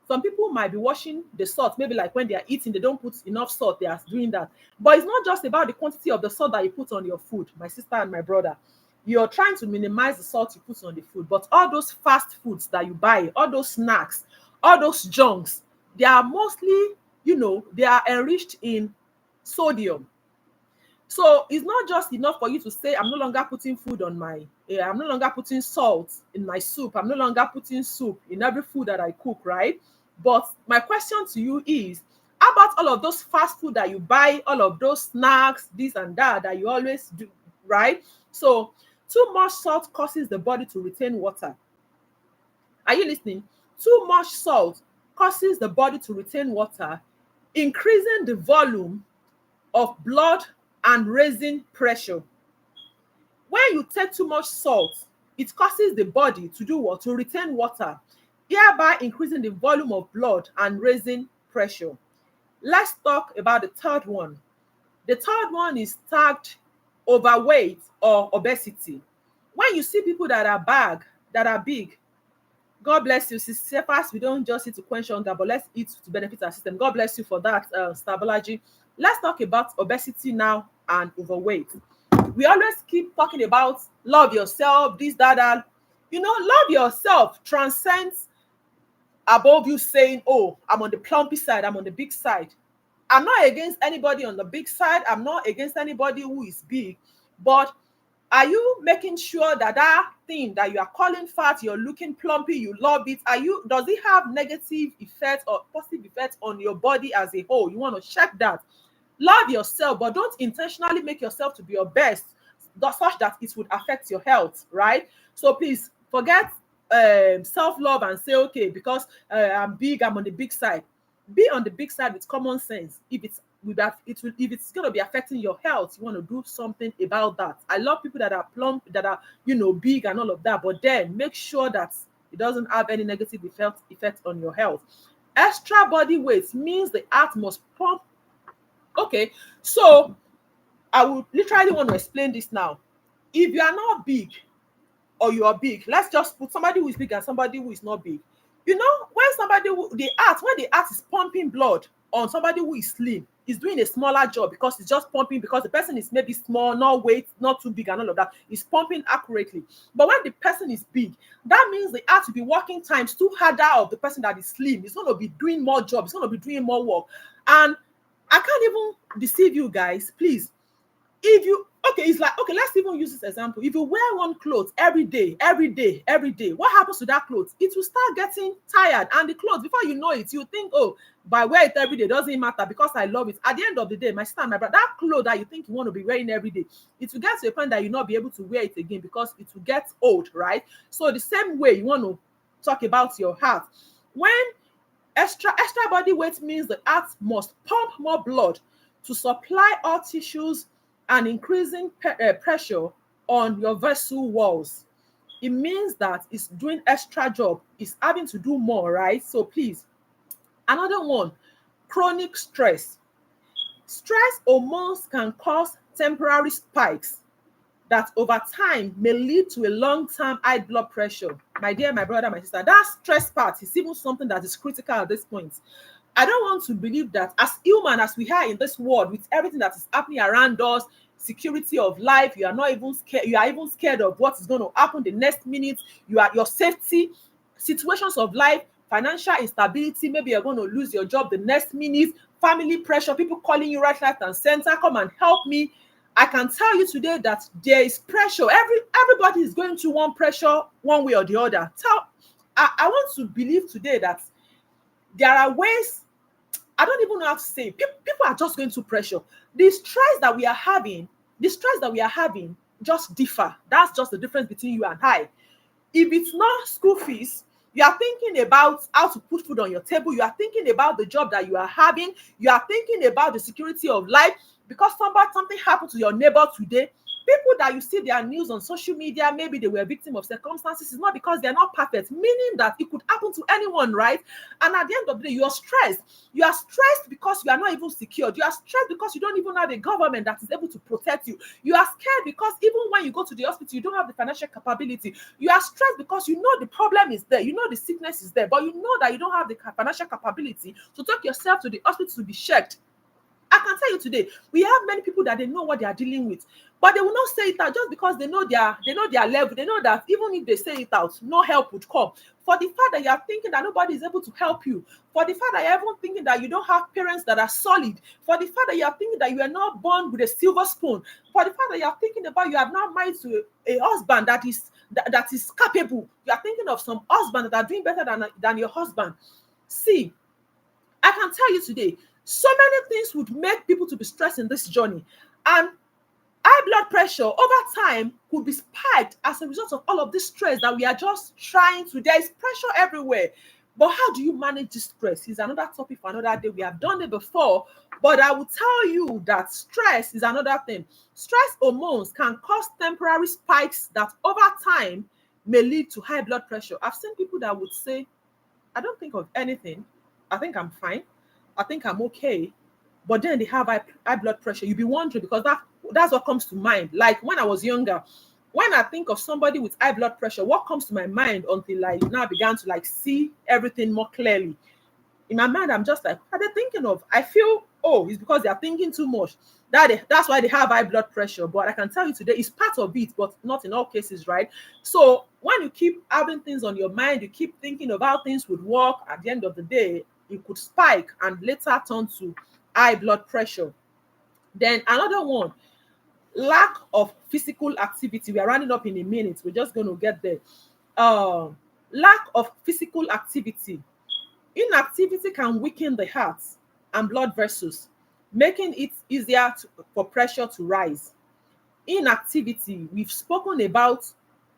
Some people might be washing the salt, maybe like when they are eating, they don't put enough salt, they are doing that. But it's not just about the quantity of the salt that you put on your food, my sister and my brother. You're trying to minimize the salt you put on the food, but all those fast foods that you buy, all those snacks, all those junks, they are mostly, they are enriched in sodium. So it's not just enough for you to say, I'm no longer putting I'm no longer putting salt in my soup. I'm no longer putting soup in every food that I cook, right? But my question to you is, how about all of those fast food that you buy, all of those snacks, this and that you always do, right? So too much salt causes the body to retain water. Are you listening? Too much salt causes the body to retain water, increasing the volume of blood and raising pressure. When you take too much salt, it causes the body to do what? To retain water, hereby increasing the volume of blood and raising pressure. Let's talk about the third one. The third one is tagged overweight or obesity. When you see people that are big, God bless you. Sister, first, we don't just eat to quench hunger, but let's eat to benefit our system. God bless you for that stability. Let's talk about obesity now and overweight. We always keep talking about love yourself, this, that. Love yourself transcends above you saying, oh, I'm on the plumpy side, I'm on the big side. I'm not against anybody on the big side. I'm not against anybody who is big. But are you making sure that thing that you are calling fat, you're looking plumpy, you love it? Does it have negative effects or positive effects on your body as a whole? You want to check that. Love yourself, but don't intentionally make yourself to be your best, such that it would affect your health, right? So please forget self-love and say, okay, because I'm big, I'm on the big side. Be on the big side with common sense. If it's going to be affecting your health, you want to do something about that. I love people that are plump, that are big and all of that, but then make sure that It doesn't have any negative effect on your health. Extra body weight means the heart must pump. Okay, so I would literally want to explain this now. If you are not big or you are big, let's just put somebody who is big and somebody who is not big. You know, when the heart is pumping blood on somebody who is slim, is doing a smaller job because it's just pumping, because the person is maybe small, not weight, not too big and all of that, is pumping accurately. But when the person is big, that means the heart will be working times two harder of the person that is slim. It's going to be doing more job, it's going to be doing more work. And I can't even deceive you guys, please. If you, okay, it's like, okay, let's even use this example. If you wear one clothes every day, what happens to that clothes? It will start getting tired, and the clothes, before you know it, you think, oh, but I wear it every day, doesn't matter because I love it. At the end of the day, my sister and my brother, that clothes that you think you want to be wearing every day, it will get to a point that you'll not be able to wear it again because it will get old, right? So the same way you want to talk about your heart. When extra body weight means the heart must pump more blood to supply all tissues and increasing pressure on your vessel walls. It means that it's doing extra job, it's having to do more, right? So please, another one, chronic stress. Stress hormones can cause temporary spikes that over time may lead to a long-term high blood pressure. My dear, my brother, my sister, that stress part is even something that is critical at this point. I don't want to believe that as human as we are in this world, with everything that is happening around us, security of life, you are not even scared. You are even scared of what is going to happen the next minute. Your safety, situations of life, financial instability. Maybe you're going to lose your job the next minute. Family pressure, people calling you right, left, and center. Come and help me. I can tell you today that there is pressure. Everybody is going through one pressure, one way or the other. I want to believe today that there are ways. I don't even know how to say it. People are just going through pressure. The stress that we are having just differ. That's just the difference between you and I. If it's not school fees, you are thinking about how to put food on your table. You are thinking about the job that you are having. You are thinking about the security of life because something happened to your neighbor today. People that you see their news on social media, maybe they were victim of circumstances. It's not because they're not perfect, meaning that it could happen to anyone, right? And at the end of the day, you are stressed. You are stressed because you are not even secured. You are stressed because you don't even have a government that is able to protect you. You are scared because even when you go to the hospital, you don't have the financial capability. You are stressed because you know the problem is there. You know the sickness is there, but you know that you don't have the financial capability to take yourself to the hospital to be checked. I can tell you today, we have many people that they know what they are dealing with, but they will not say it out just because they know their level. They know that even if they say it out, no help would come. For the fact that you are thinking that nobody is able to help you, for the fact that you're even thinking that you don't have parents that are solid, for the fact that you are thinking that you are not born with a silver spoon, for the fact that you are thinking about you have not married to a husband that is capable. You are thinking of some husbands that are doing better than your husband. See, I can tell you today, so many things would make people to be stressed in this journey. And high blood pressure over time could be spiked as a result of all of this stress that we are just trying to. There is pressure everywhere. But how do you manage this stress? Is another topic for another day. We have done it before, but I will tell you that stress is another thing. Stress hormones can cause temporary spikes that over time may lead to high blood pressure. I've seen people that would say, I don't think of anything. I think I'm fine. I think I'm okay. But then they have high blood pressure. You'll be wondering because that's what comes to mind. Like when I was younger, when I think of somebody with high blood pressure, what comes to my mind until I now began to like see everything more clearly? In my mind, I'm just like, what are they thinking of? I feel, oh, it's because they are thinking too much. That's why they have high blood pressure. But I can tell you today, it's part of it, but not in all cases, right? So when you keep having things on your mind, you keep thinking of how things would work, at the end of the day, it could spike and later turn to high blood pressure. Then another one, lack of physical activity. We are running up in a minute. We're just going to get there. Lack of physical activity. Inactivity can weaken the heart and blood vessels, making it easier for pressure to rise. Inactivity, we've spoken about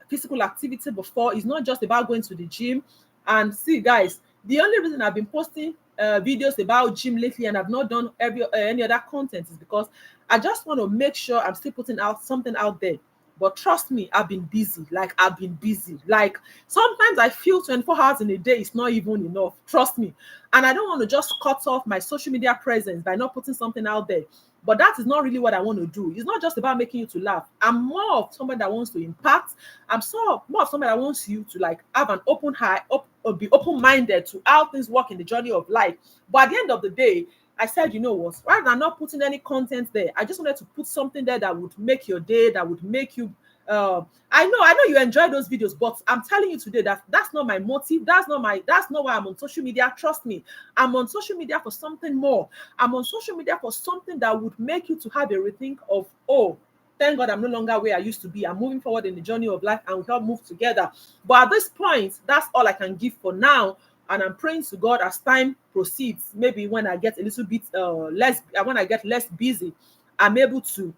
physical activity before. It's not just about going to the gym. And see, guys, the only reason I've been posting videos about gym lately and I've not done any other content is because I just want to make sure I'm still putting out something out there. But trust me, I've been busy. Like, I've been busy. Like, sometimes I feel 24 hours in a day is not even enough. Trust me. And I don't want to just cut off my social media presence by not putting something out there. But that is not really what I want to do. It's not just about making you to laugh. I'm more of somebody that wants to impact. More of somebody that wants you to like have an open heart, or be open-minded to how things work in the journey of life. But at the end of the day, I said, you know what, rather than not putting any content there, I just wanted to put something there that would make your day, that would make you I know you enjoy those videos, but I'm telling you today that that's not my motive. That's not why I'm on social media. Trust me, I'm on social media for something more. I'm on social media for something that would make you to have a rethink of, oh, thank God I'm no longer where I used to be. I'm moving forward in the journey of life, and we help move together. But at this point, that's all I can give for now. And I'm praying to God as time proceeds. Maybe when I get a little bit when I get less busy, I'm able to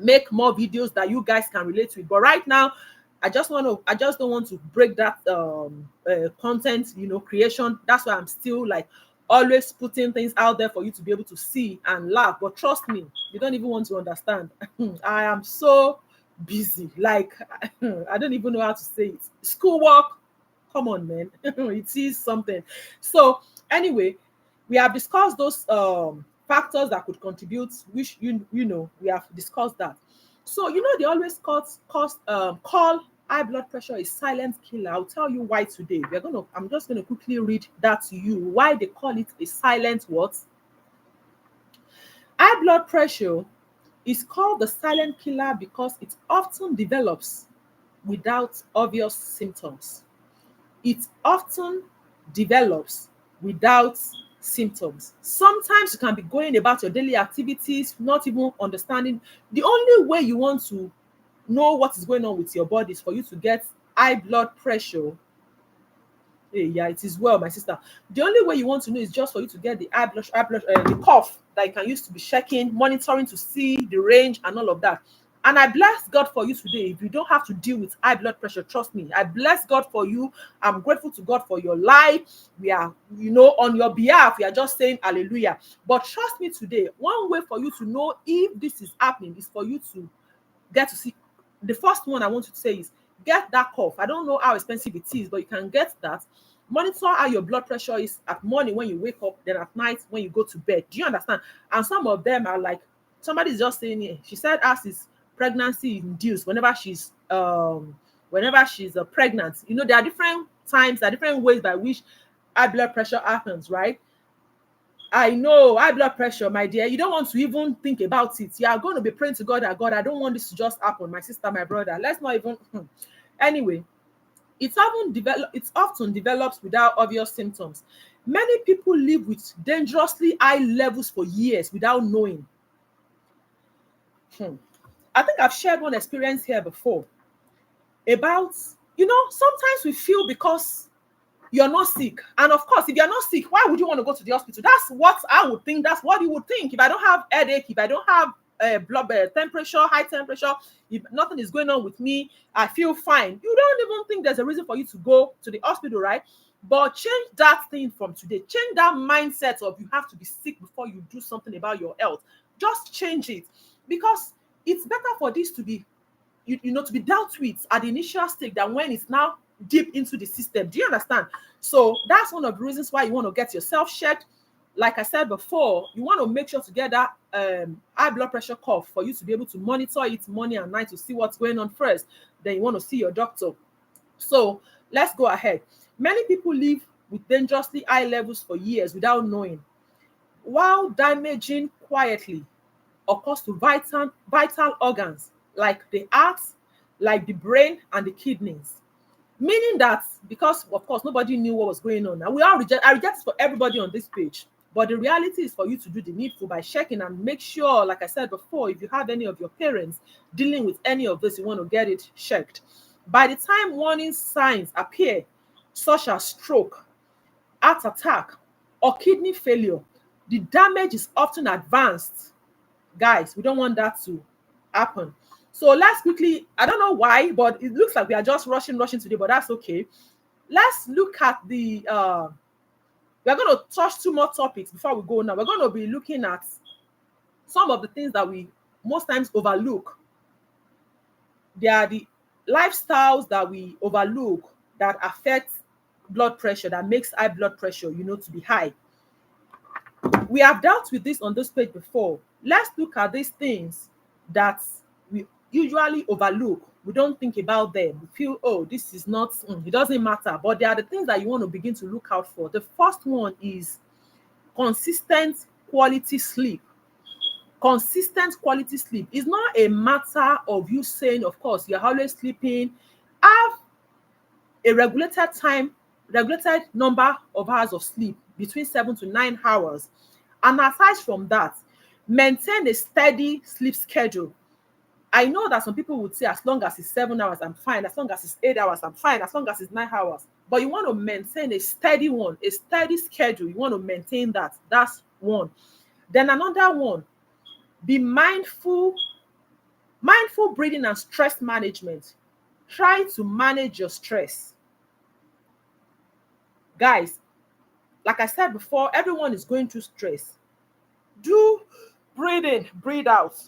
make more videos that you guys can relate with. But right now, I just don't want to break that content, creation. That's why I'm still like always putting things out there for you to be able to see and laugh. But trust me, you don't even want to understand. I am so busy. Like, I don't even know how to say it. Schoolwork, come on, man. It is something. So anyway, we have discussed those factors that could contribute, which we have discussed that. So they always call high blood pressure a silent killer. I'll tell you why today. I'm just gonna quickly read that to you. Why they call it a silent what? High blood pressure is called the silent killer because it often develops without obvious symptoms. It often develops without symptoms. Sometimes you can be going about your daily activities, not even understanding. The only way you want to know what is going on with your body is for you to get high blood pressure. Hey, yeah, it is well, my sister. The only way you want to know is just for you to get the the cough that you can use to be checking, monitoring to see the range and all of that. And I bless God for you today. If you don't have to deal with high blood pressure, trust me, I bless God for you. I'm grateful to God for your life. We are, on your behalf, we are just saying hallelujah. But trust me today, one way for you to know if this is happening is for you to get to see. The first one I want you to say is get that cough. I don't know how expensive it is, but you can get that. Monitor how your blood pressure is at morning when you wake up, then at night when you go to bed. Do you understand? And some of them are like, somebody's just saying here, she said as is pregnancy induced whenever she's pregnant. There are different times, there are different ways by which high blood pressure happens, right? I know high blood pressure, my dear. You don't want to even think about it. You are going to be praying to God that God, I don't want this to just happen, my sister, my brother. Let's not even. Anyway, it often develops without obvious symptoms. Many people live with dangerously high levels for years without knowing. I think I've shared one experience here before about, sometimes we feel because you're not sick. And of course, if you're not sick, why would you want to go to the hospital? That's what I would think. That's what you would think. If I don't have headache, if I don't have blood temperature, high temperature, if nothing is going on with me, I feel fine. You don't even think there's a reason for you to go to the hospital, right? But change that thing from today. Change that mindset of you have to be sick before you do something about your health. Just change it, because it's better for this to be to be dealt with at the initial stage than when it's now deep into the system. Do you understand? So that's one of the reasons why you want to get yourself checked. Like I said before, you want to make sure to get that high blood pressure cuff for you to be able to monitor it morning and night to see what's going on first. Then you want to see your doctor. So let's go ahead. Many people live with dangerously high levels for years without knowing, while damaging quietly occurs to vital organs like the heart, like the brain, and the kidneys. Meaning that, because of course nobody knew what was going on. And I reject it for everybody on this page. But the reality is for you to do the needful by checking and make sure, like I said before, if you have any of your parents dealing with any of this, you want to get it checked. By the time warning signs appear, such as stroke, heart attack, or kidney failure, the damage is often advanced. Guys, we don't want that to happen. So let's quickly, I don't know why, but it looks like we are just rushing today, but that's okay. Let's look at we're going to touch two more topics before we go now. We're going to be looking at some of the things that we most times overlook They are the lifestyles that we overlook that affect blood pressure, that makes high blood pressure, to be high. We have dealt with this on this page before. Let's look at these things that we usually overlook. We don't think about them. We feel, oh, this is not, it doesn't matter. But they are the things that you want to begin to look out for. The first one is consistent quality sleep. Consistent quality sleep is not a matter of you saying, of course, you're always sleeping. Have a regulated number of hours of sleep between 7 to 9 hours. And aside from that, maintain a steady sleep schedule. I know that some people would say, as long as it's 7 hours, I'm fine. As long as it's 8 hours, I'm fine. As long as it's 9 hours. But you want to maintain a steady one, a steady schedule. You want to maintain that. That's one. Then another one, be mindful breathing and stress management. Try to manage your stress. Guys, like I said before, everyone is going through stress. Do breathe in, breathe out.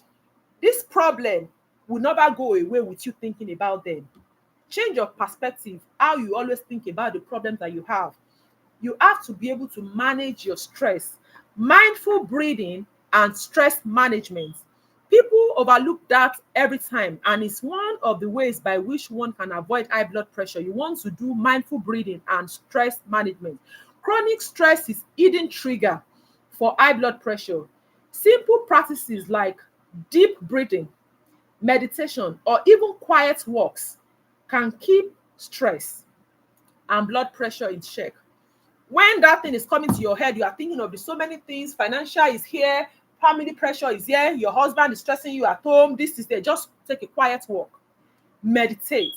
This problem will never go away with you thinking about them. Change your perspective, how you always think about the problems that you have. You have to be able to manage your stress. Mindful breathing and stress management. People overlook that every time, and it's one of the ways by which one can avoid high blood pressure. You want to do mindful breathing and stress management. Chronic stress is hidden trigger for high blood pressure. Simple practices like deep breathing, meditation, or even quiet walks can keep stress and blood pressure in check. When that thing is coming to your head, you are thinking of so many things. Financial is here, family pressure is here, your husband is stressing you at home, this is there. Just take a quiet walk. Meditate.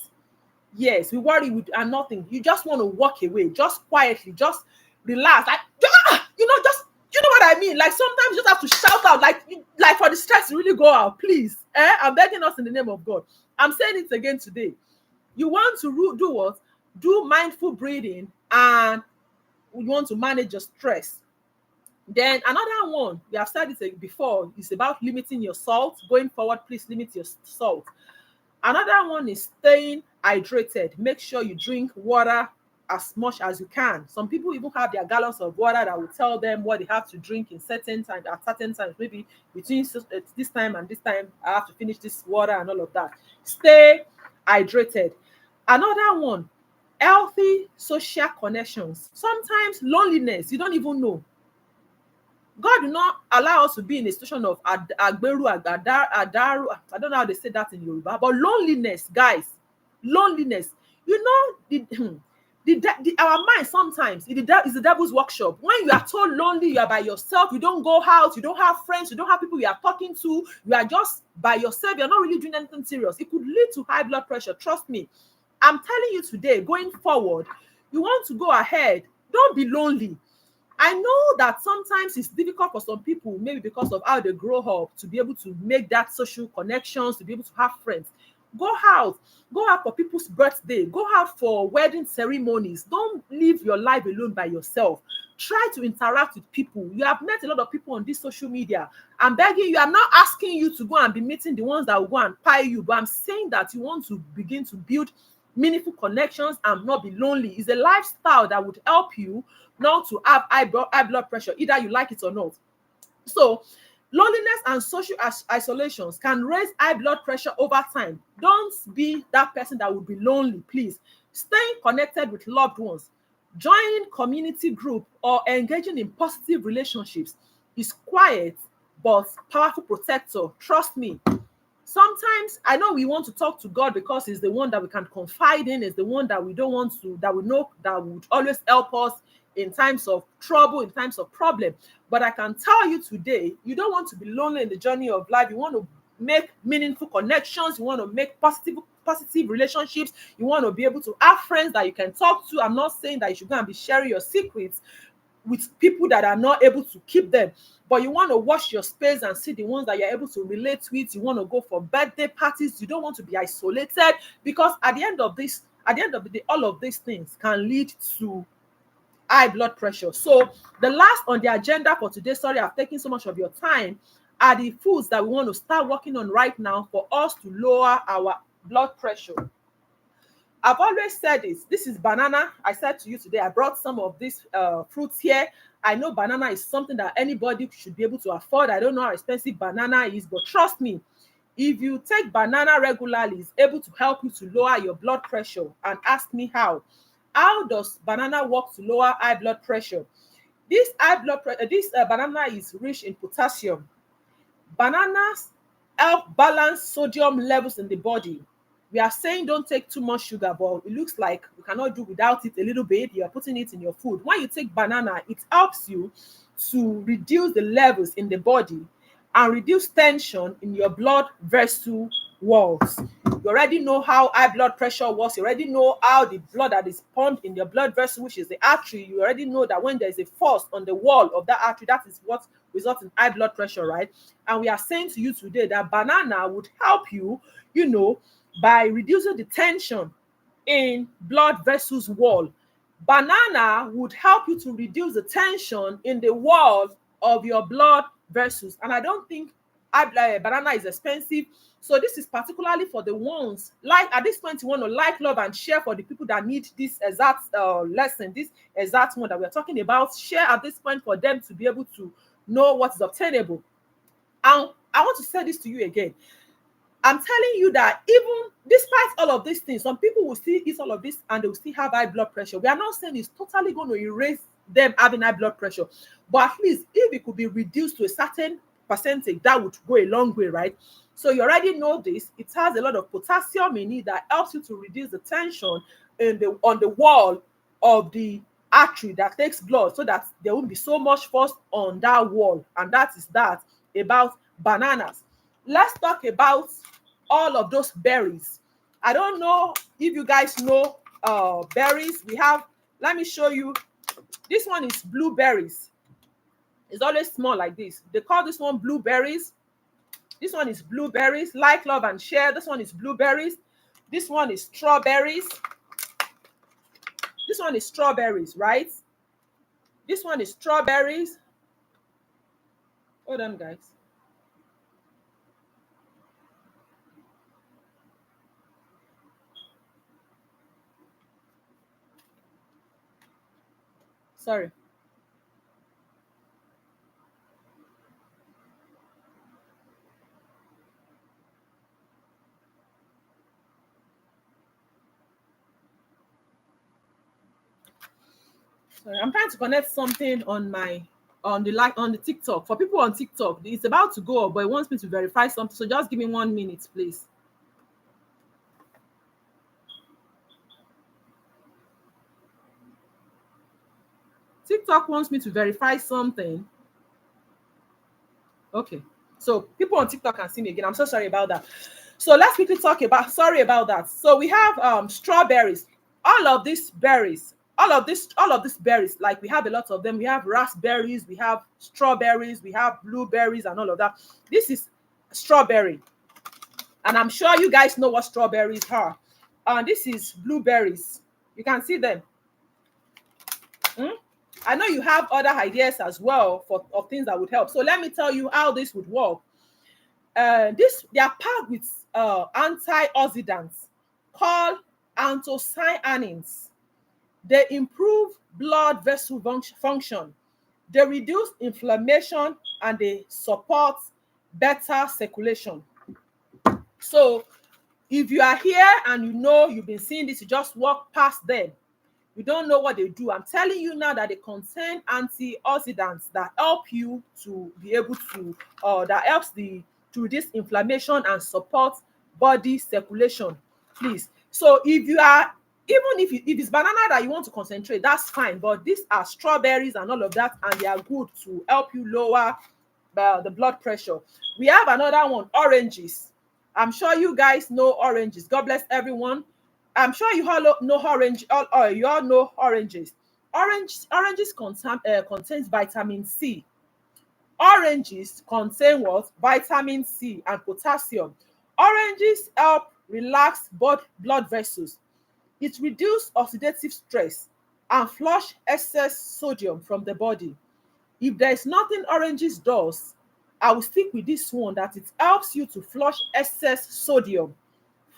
Yes, we worry and nothing. You just want to walk away, just quietly, just relax. Like, just, you know what I mean? Like sometimes you just have to shout out, like for the stress to really go out, please. I'm begging us in the name of God. I'm saying it again today. You want to do what? Do mindful breathing, and you want to manage your stress. Then another one, we have said it before, is about limiting your salt. Going forward, please limit your salt. Another one is staying hydrated. Make sure you drink water as much as you can. Some people even have their gallons of water that will tell them what they have to drink in certain times, at certain times. Maybe between this time and this time, I have to finish this water and all of that. Stay hydrated. Another one, healthy social connections. Sometimes loneliness, you don't even know. God will not allow us to be in a situation of agberu, adaru. I don't know how they say that in Yoruba, but loneliness, guys, loneliness. Our mind sometimes is the devil's workshop. When you are so lonely, you are by yourself, you don't go out, you don't have friends, you don't have people you are talking to, you are just by yourself, you're not really doing anything serious. It could lead to high blood pressure. Trust me. I'm telling you today, going forward, you want to go ahead. Don't be lonely. I know that sometimes it's difficult for some people, maybe because of how they grow up, to be able to make that social connections, to be able to have friends. Go out for people's birthday, go out for wedding ceremonies. Don't live your life alone by yourself. Try to interact with people. You have met a lot of people on this social media. I'm begging you, I'm not asking you to go and be meeting the ones that will go and pie you, but I'm saying that you want to begin to build meaningful connections and not be lonely. It's a lifestyle that would help you not to have high blood pressure, either you like it or not. So loneliness and social isolations can raise high blood pressure over time. Don't be that person that will be lonely, please. Staying connected with loved ones, joining community group, or engaging in positive relationships is quiet but powerful protector. Trust me. Sometimes I know we want to talk to God because he's the one that we can confide in, is the one that we don't want to, that we know that would always help us in times of trouble, in times of problem. But I can tell you today, you don't want to be lonely in the journey of life. You want to make meaningful connections. You want to make positive relationships. You want to be able to have friends that you can talk to. I'm not saying that you should go and be sharing your secrets with people that are not able to keep them. But you want to watch your space and see the ones that you're able to relate with. You want to go for birthday parties. You don't want to be isolated, because at the end of the day, all of these things can lead to high blood pressure. So the last on the agenda for today, sorry I've taken so much of your time, are the foods that we want to start working on right now for us to lower our blood pressure. I've always said this. This is banana. I said to you today, I brought some of these fruits here. I know banana is something that anybody should be able to afford. I don't know how expensive banana is, but trust me, if you take banana regularly, it's able to help you to lower your blood pressure. And ask me how. How does banana work to lower high blood pressure? This banana is rich in potassium. Bananas help balance sodium levels in the body. We are saying don't take too much sugar, but it looks like we cannot do without it a little bit. You are putting it in your food. When you take banana, it helps you to reduce the levels in the body and reduce tension in your blood vessel walls. You already know how high blood pressure works. You already know how the blood that is pumped in your blood vessel, which is the artery, you already know that when there is a force on the wall of that artery, that is what results in high blood pressure, right? And we are saying to you today that banana would help you, by reducing the tension in blood vessels wall. Banana would help you to reduce the tension in the wall of your blood vessels. And I don't think banana is expensive. So this is particularly for the ones, like at this point, you want to like, love, and share for the people that need this exact lesson, this exact one that we're talking about. Share at this point for them to be able to know what is obtainable. And I want to say this to you again. I'm telling you that even despite all of these things, some people will still eat all of this and they will still have high blood pressure. We are not saying it's totally going to erase them having high blood pressure, but at least if it could be reduced to a certain percentage, that would go a long way, right? So you already know this. It has a lot of potassium in it that helps you to reduce the tension on the wall of the artery that takes blood, so that there won't be so much force on that wall. And that is that about bananas. Let's talk about all of those berries. I don't know if you guys know berries. We have, let me show you. This one is blueberries. It's always small like this. They call this one blueberries. This one is blueberries. Like, love, and share. This one is blueberries. This one is strawberries. This one is strawberries, right? This one is strawberries. Hold on, guys. Sorry. Sorry, I'm trying to connect something on the TikTok. For people on TikTok, it's about to go up, but it wants me to verify something. So just give me 1 minute, please. TikTok wants me to verify something. Okay. So people on TikTok can see me again. I'm so sorry about that. So let's quickly talk about, sorry about that. So we have strawberries. All of these berries, like we have a lot of them. We have raspberries, we have strawberries, we have blueberries, and all of that. This is strawberry. And I'm sure you guys know what strawberries are. This is blueberries. You can see them. I know you have other ideas as well of things that would help. So let me tell you how this would work. They are packed with antioxidants called anthocyanins. They improve blood vessel function. They reduce inflammation and they support better circulation. So if you are here and you know you've been seeing this, you just walk past them. You don't know what they do. I'm telling you now that they contain antioxidants that help you to be able to, that helps to reduce inflammation and support body circulation. Please. So if you are, even if it's banana that you want to concentrate, that's fine. But these are strawberries and all of that, and they are good to help you lower the blood pressure. We have another one, oranges. I'm sure you guys know oranges. God bless everyone. I'm sure you all know orange. You all know oranges. Oranges contains vitamin C. Oranges contain what? Vitamin C and potassium. Oranges help relax blood vessels. It reduces oxidative stress and flush excess sodium from the body. If there is nothing oranges does, I will stick with this one, that it helps you to flush excess sodium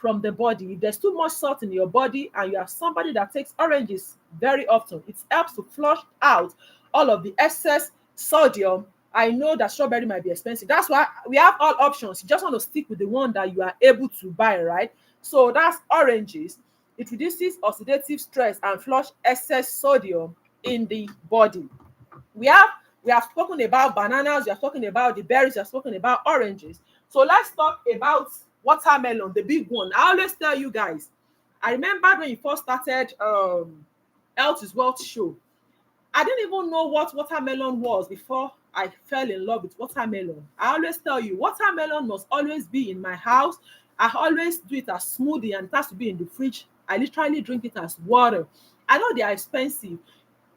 from the body. If there's too much salt in your body and you are somebody that takes oranges very often, it helps to flush out all of the excess sodium. I know that strawberry might be expensive. That's why we have all options. You just want to stick with the one that you are able to buy, right? So that's oranges. It reduces oxidative stress and flush excess sodium in the body. We have we have spoken about bananas, we have spoken about the berries, we have spoken about oranges. So let's talk about watermelon, the big one. I always tell you guys, I remember when you first started Health is Wealth show, I didn't even know what watermelon was before I fell in love with watermelon. I always tell you, watermelon must always be in my house. I always do it as smoothie and it has to be in the fridge. I literally drink it as water. I know they are expensive.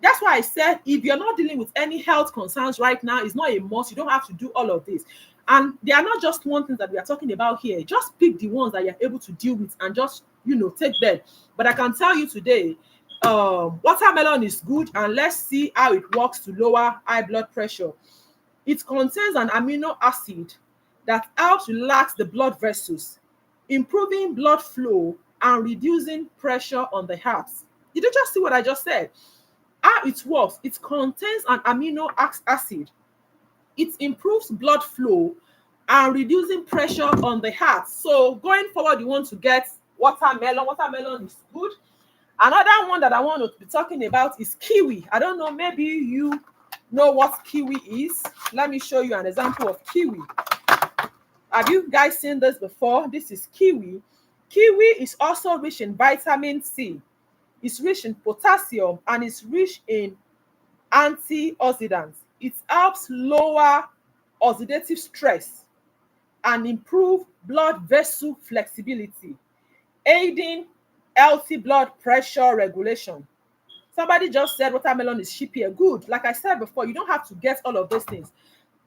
That's why I said if you're not dealing with any health concerns right now, it's not a must. You don't have to do all of this. And they are not just one thing that we are talking about here. Just pick the ones that you're able to deal with and just, take them. But I can tell you today, watermelon is good, and let's see how it works to lower high blood pressure. It contains an amino acid that helps relax the blood vessels, improving blood flow and reducing pressure on the heart. Did you just see what I just said? How it works, it contains an amino acid. It improves blood flow and reducing pressure on the heart. So going forward, you want to get watermelon. Watermelon is good. Another one that I want to be talking about is kiwi. I don't know, maybe you know what kiwi is. Let me show you an example of kiwi. Have you guys seen this before? This is kiwi. Kiwi is also rich in vitamin C. It's rich in potassium and it's rich in antioxidants. It helps lower oxidative stress and improve blood vessel flexibility, aiding healthy blood pressure regulation. Somebody just said watermelon is cheap here. Good. Like I said before, you don't have to get all of those things.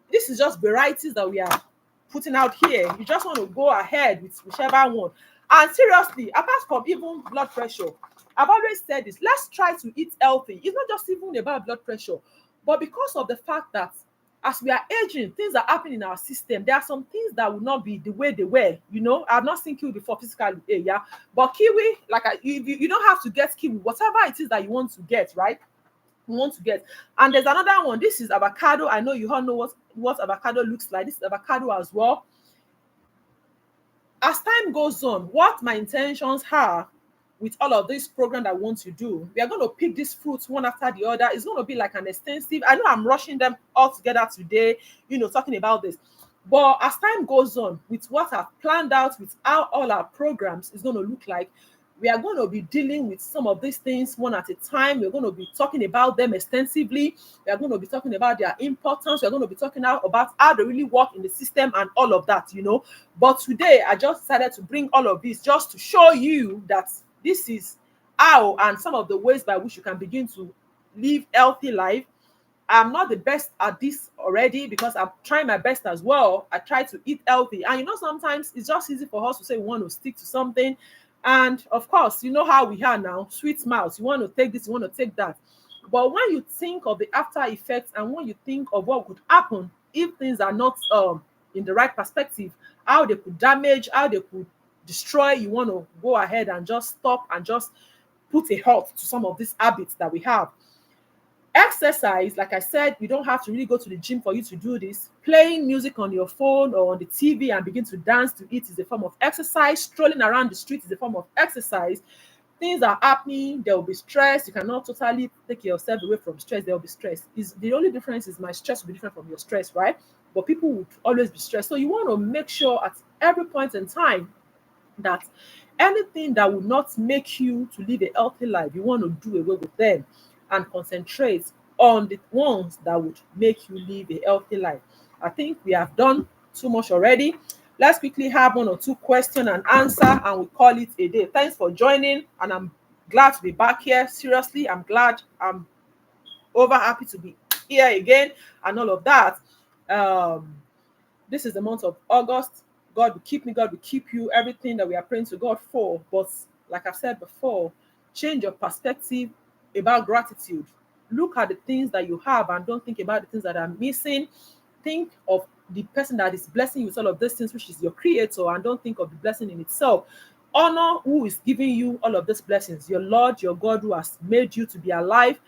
This is just varieties that we are putting out here. You just want to go ahead with whichever one. And seriously, apart from even blood pressure, I've always said this, let's try to eat healthy. It's not just even about blood pressure, but because of the fact that as we are aging, things are happening in our system. There are some things that will not be the way they were. I've not seen kiwi before physically, yeah. But kiwi, like you don't have to get kiwi, whatever it is that you want to get, right? You want to get. And there's another one. This is avocado. I know you all know what avocado looks like. This is avocado as well. As time goes on, what my intentions are with all of this program that I want to do, we are going to pick these fruits one after the other. It's going to be like an extensive, I know I'm rushing them all together today, talking about this. But as time goes on, with what I've planned out, with how all our programs is going to look like, we are going to be dealing with some of these things one at a time. We're going to be talking about them extensively. We are going to be talking about their importance. We're going to be talking about how they really work in the system and all of that, But today, I just decided to bring all of this just to show you that this is how and some of the ways by which you can begin to live healthy life. I'm not the best at this already because I'm trying my best as well. I try to eat healthy. And sometimes it's just easy for us to say we want to stick to something. And of course, you know how we are now, sweet mouth. You want to take this, you want to take that. But when you think of the after effects and when you think of what could happen if things are not in the right perspective, how they could damage, how they could destroy, you want to go ahead and just stop and just put a halt to some of these habits that we have. Exercise, like I said, you don't have to really go to the gym for you to do this. Playing music on your phone or on the TV and begin to dance to it is a form of exercise. Strolling around the street is a form of exercise. Things are happening, there will be stress. You cannot totally take yourself away from stress. There will be stress. The only difference is my stress will be different from your stress, right? But people would always be stressed. So you want to make sure at every point in time that anything that will not make you to live a healthy life, you want to do away with them and concentrate on the ones that would make you live a healthy life. I think we have done too much already. Let's quickly have one or two question and answer and we call it a day. Thanks for joining and I'm glad to be back here. Seriously, I'm glad. I'm over happy to be here again and all of that. This is the month of August. God will keep me, God will keep you, everything that we are praying to God for. But like I've said before, change your perspective about gratitude. Look at the things that you have and don't think about the things that are missing. Think of the person that is blessing you with all of these things, which is your creator, and don't think of the blessing in itself. Honor who is giving you all of these blessings, your Lord, your God, who has made you to be alive.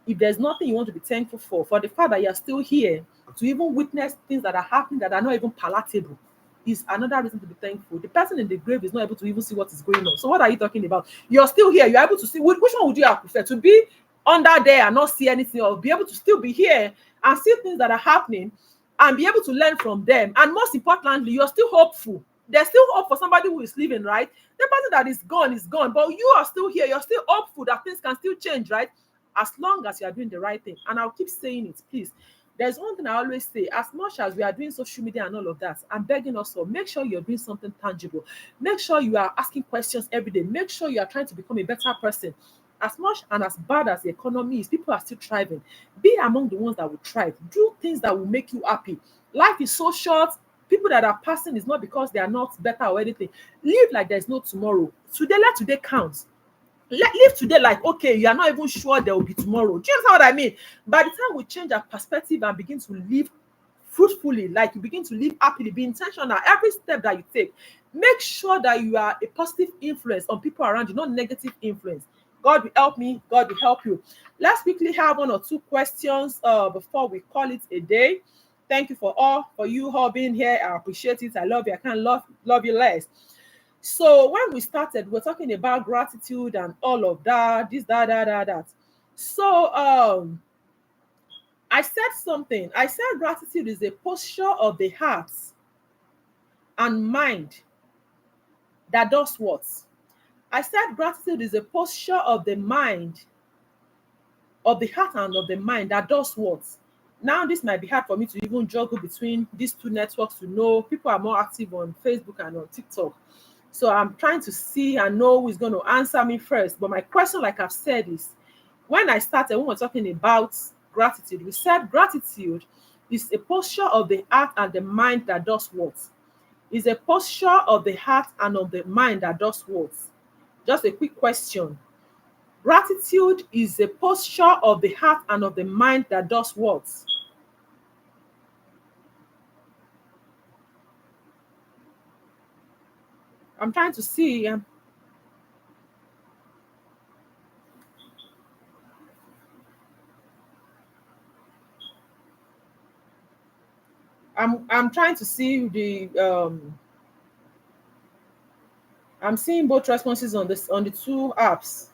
If there's nothing you want to be thankful for the fact that you're still here to even witness things that are happening that are not even palatable, is another reason to be thankful. The person in the grave is not able to even see what is going on. So what are you talking about? You're still here. You're able to see. Which one would you have preferred? To be under there and not see anything, or be able to still be here and see things that are happening and be able to learn from them? And most importantly, you're still hopeful. There's still hope for somebody who is living, right? The person that is gone, but you are still here. You're still hopeful that things can still change, right? As long as you are doing the right thing. And I'll keep saying it, please. There's one thing I always say: as much as we are doing social media and all of that, I'm begging us all, make sure you're doing something tangible. Make sure you are asking questions every day. Make sure you are trying to become a better person. As much and as bad as the economy is, people are still thriving. Be among the ones that will thrive. Do things that will make you happy. Life is so short. People that are passing is not because they are not better or anything. Live like there's no tomorrow. Today, let today count. Live today like, okay, you are not even sure there will be tomorrow. Do you understand what I mean? By the time we change our perspective and begin to live fruitfully, like you begin to live happily, be intentional. Every step that you take, make sure that you are a positive influence on people around you, not negative influence. God will help me. God will help you. Let's quickly have one or two questions before we call it a day. Thank you for you all being here. I appreciate it. I love you. I can't love you less. So when we started, we're talking about gratitude and all of that, this, that. So I said something. I said gratitude is a posture of the heart and mind that does what? I said gratitude is a posture of the mind, of the heart and of the mind that does what? Now, this might be hard for me to even juggle between these two networks to know. People are more active on Facebook and on TikTok. So I'm trying to see and know who is going to answer me first. But my question, like I've said, is when I started, when we're talking about gratitude, we said gratitude is a posture of the heart and the mind that does what? Is a posture of the heart and of the mind that does what? Just a quick question. Gratitude is a posture of the heart and of the mind that does what? I'm trying to see. I'm trying to see the I'm seeing both responses on the two apps.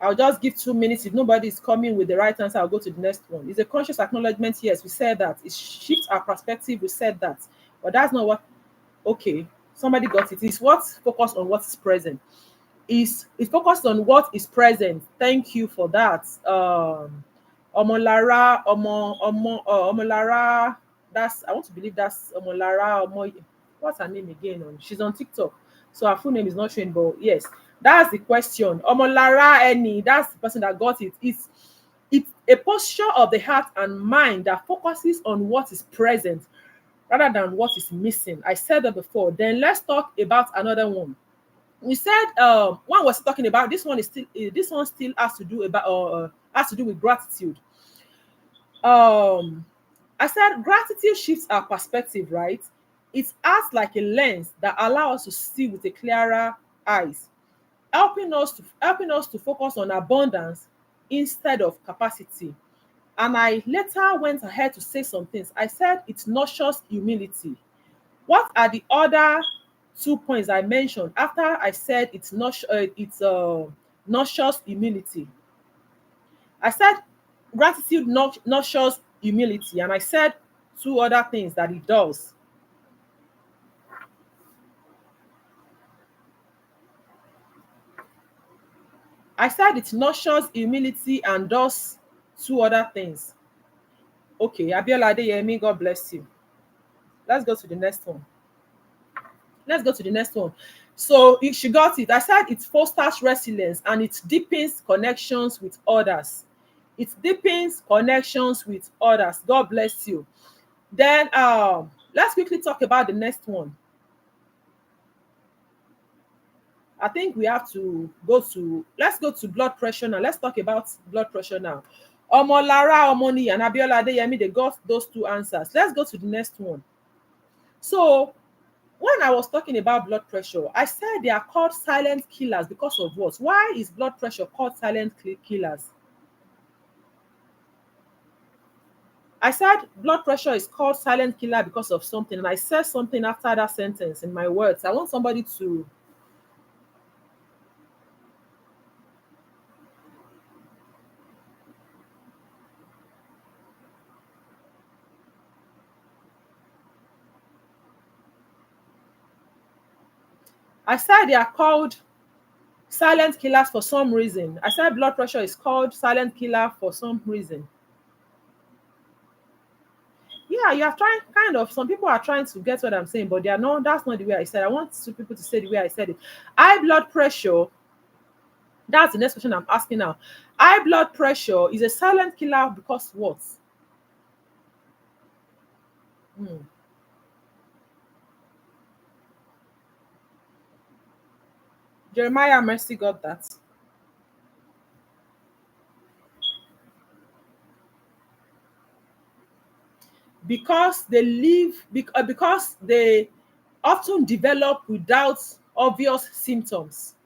I'll just give 2 minutes. If nobody is coming with the right answer, I'll go to the next one. It's a conscious acknowledgement. Yes, we said that. It shifts our perspective. We said that. But that's not what. Okay, somebody got it. It's what focused on what is present. Is focused on what is present. Thank you for that. Omolara, Omolara. That's, I want to believe that's Omolara. What's her name again? She's on TikTok, so her full name is not showing. But yes, that's the question. Omolara Eni. That's the person that got it. It's a posture of the heart and mind that focuses on what is present rather than what is missing. I said that before. Then let's talk about another one. We said one was talking about this one is still this one still has to do about has to do with gratitude. um I said gratitude shifts our perspective, right? It acts like a lens that allows us to see with a clearer eyes, helping us to focus on abundance instead of capacity. And I later went ahead to say some things. I said it nurtures humility. What are the other 2 points I mentioned after I said nurtures humility? I said gratitude nurtures humility, and I said two other things that it does. I said it nurtures humility and does two other things. Okay, Abiola Adeyemi, God bless you. Let's go to the next one. Let's go to the next one. So she got it. I said it fosters resilience and it deepens connections with others. It deepens connections with others. God bless you. Then let's quickly talk about the next one. I think we have to let's go to blood pressure now. Let's talk about blood pressure now. Omolara Omoni and Abiola Adeyemi, they got those two answers. Let's go to the next one. So When I was talking about blood pressure, I said they are called silent killers because of what? Why is blood pressure called silent killers? I said blood pressure is called silent killer because of something, and I said something after that sentence in my words. I want somebody to. I said they are called silent killers for some reason. I said blood pressure is called silent killer for some reason. Yeah, you are trying kind of, some people are trying to get what I'm saying, but they are not, that's not the way I said. I want two people to say the way I said it. High blood pressure, that's the next question I'm asking now. High blood pressure is a silent killer because what? Hmm. Jeremiah Mercy got that. Because they because they often develop without obvious symptoms.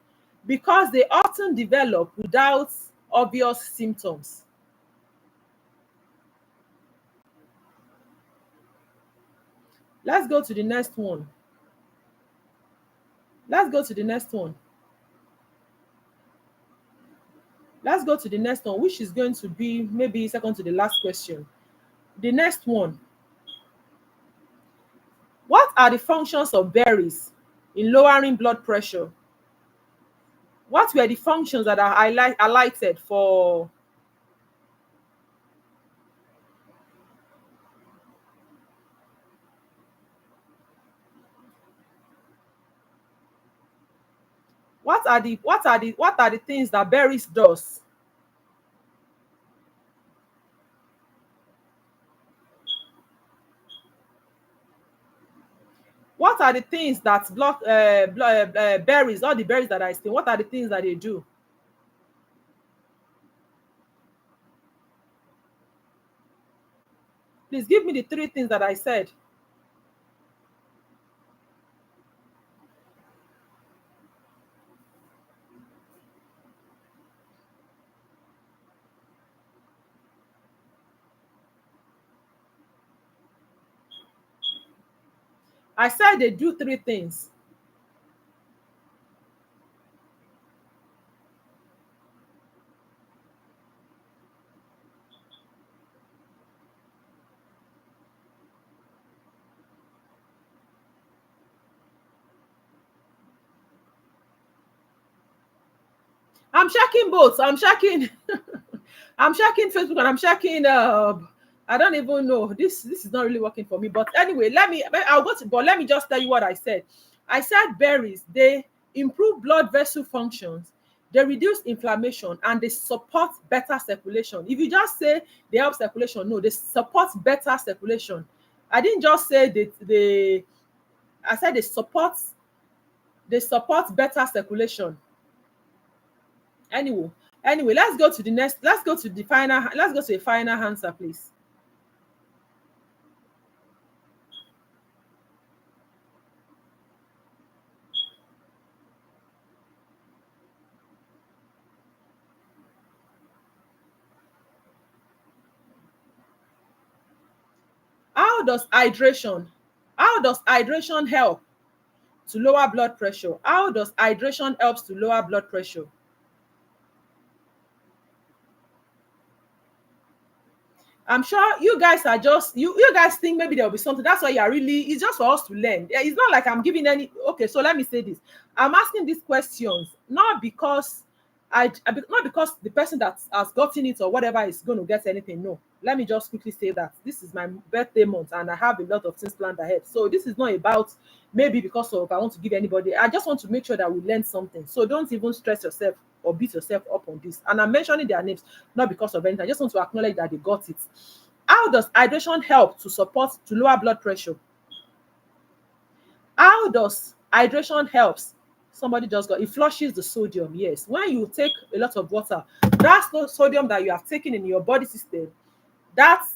Because they often develop without obvious symptoms. Let's go to the next one. Let's go to the next one. Let's go to the next one, which is going to be maybe second to the last question. The next one. What are the functions of berries in lowering blood pressure? What were the functions that are highlighted for? What are the things that berries does? What are the things that berries, all the berries that I see, what are the things that they do? Please give me the three things that I said. I said they do three things. I'm checking both. I'm checking. I'm checking Facebook and I'm checking. I don't even know. This is not really working for me. But anyway, I'll go to. But let me just tell you what I said. I said berries. They improve blood vessel functions. They reduce inflammation and they support better circulation. If you just say they help circulation, no, they support better circulation. I didn't just say they. I said they support better circulation. Anyway, let's go to the next. Let's go to the final. Let's go to a final answer, please. How does hydration? How does hydration help to lower blood pressure? How does hydration helps to lower blood pressure? I'm sure you guys are just you guys think maybe there'll be something. That's why you're really, it's just for us to learn. It's not like I'm giving any. Okay, so let me say this. I'm asking these questions not because not because the person that has gotten it or whatever is going to get anything. No. Let me just quickly say that this is my birthday month and I have a lot of things planned ahead. So this is not about maybe because of I want to give anybody. I just want to make sure that we learn something. So don't even stress yourself or beat yourself up on this. And I'm mentioning their names not because of anything. I just want to acknowledge that they got it. How does hydration help to lower blood pressure? How does hydration helps? Somebody just got it flushes the sodium. Yes, when you take a lot of water, that's no sodium that you have taken in your body system. That's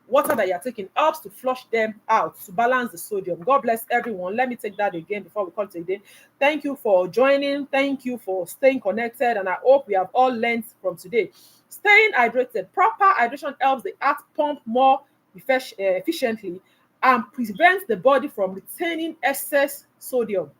water that you're taking helps to flush them out to balance the sodium. God bless everyone. Let me take that again before we call it a day. Thank you for joining. Thank you for staying connected. And I hope we have all learned from today. Staying hydrated. Proper hydration helps the heart pump more efficiently and prevents the body from retaining excess sodium.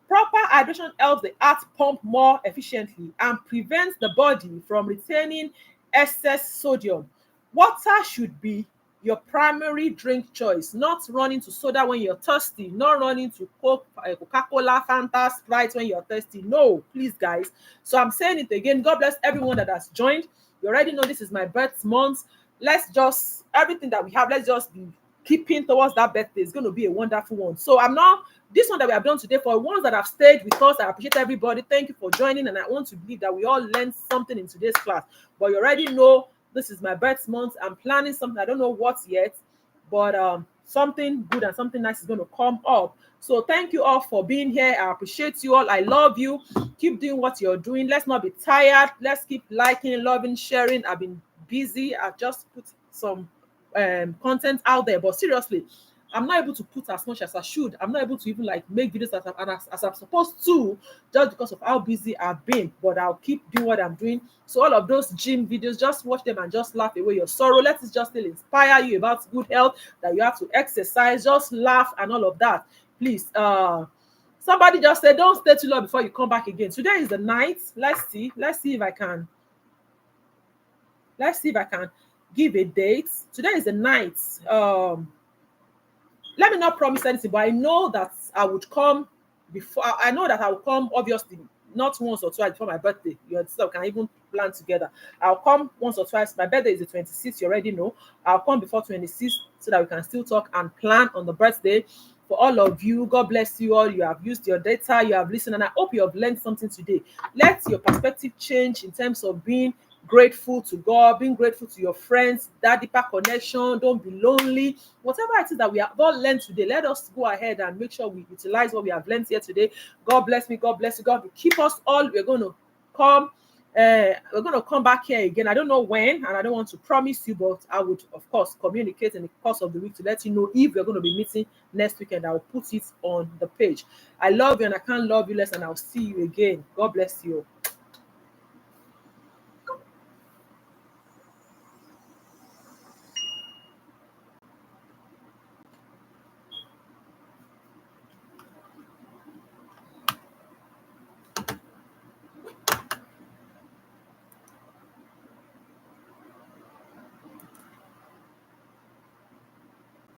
Proper hydration helps the heart pump more efficiently and prevents the body from retaining excess sodium. Water should be your primary drink choice, not running to soda when you're thirsty, not running to Coke, Coca-Cola, Fanta, Sprite when you're thirsty. No, please, guys. So I'm saying it again. God bless everyone that has joined. You already know this is my birth month. Let's just, everything that we have, let's just be keeping towards that birthday. It's going to be a wonderful one. So I'm not, this one that we have done today, for ones that have stayed with us, I appreciate everybody. Thank you for joining, and I want to believe that we all learned something in today's class. But you already know this is my birth month. I'm planning something. I don't know what yet, but something good and something nice is going to come up. So thank you all for being here. I appreciate you all. I love you. Keep doing what you're doing. Let's not be tired. Let's keep liking, loving, sharing. I've been busy. I just put some content out there, but seriously, I'm not able to put as much as I should. I'm not able to even like make videos as I'm supposed to, just because of how busy I've been. But I'll keep doing what I'm doing. So all of those gym videos, just watch them and just laugh away your sorrow. Let it just still inspire you about good health, that you have to exercise, just laugh and all of that. Please, somebody just said, don't stay too long before you come back again. Today is the night. Let's see if I can. Let's see if I can give a date. Today is the night. Let me not promise anything, but I know that I would come before. I know that I will come, obviously, not once or twice before my birthday. You understand? We can even plan together. I'll come once or twice. My birthday is the 26th, you already know. I'll come before 26th so that we can still talk and plan on the birthday. For all of you, God bless you all. You have used your data, you have listened, and I hope you have learned something today. Let your perspective change in terms of being grateful to God, being grateful to your friends, that deeper connection. Don't be lonely. Whatever it is that we have all learned today, let us go ahead and make sure we utilize what we have learned here today. God bless me. God bless you. God will keep us all. We're going to come back here again. I don't know when, and I don't want to promise you, but I would, of course, communicate in the course of the week to let you know if we're going to be meeting next weekend. I will put it on the page. I love you, and I can't love you less, and I'll see you again. God bless you.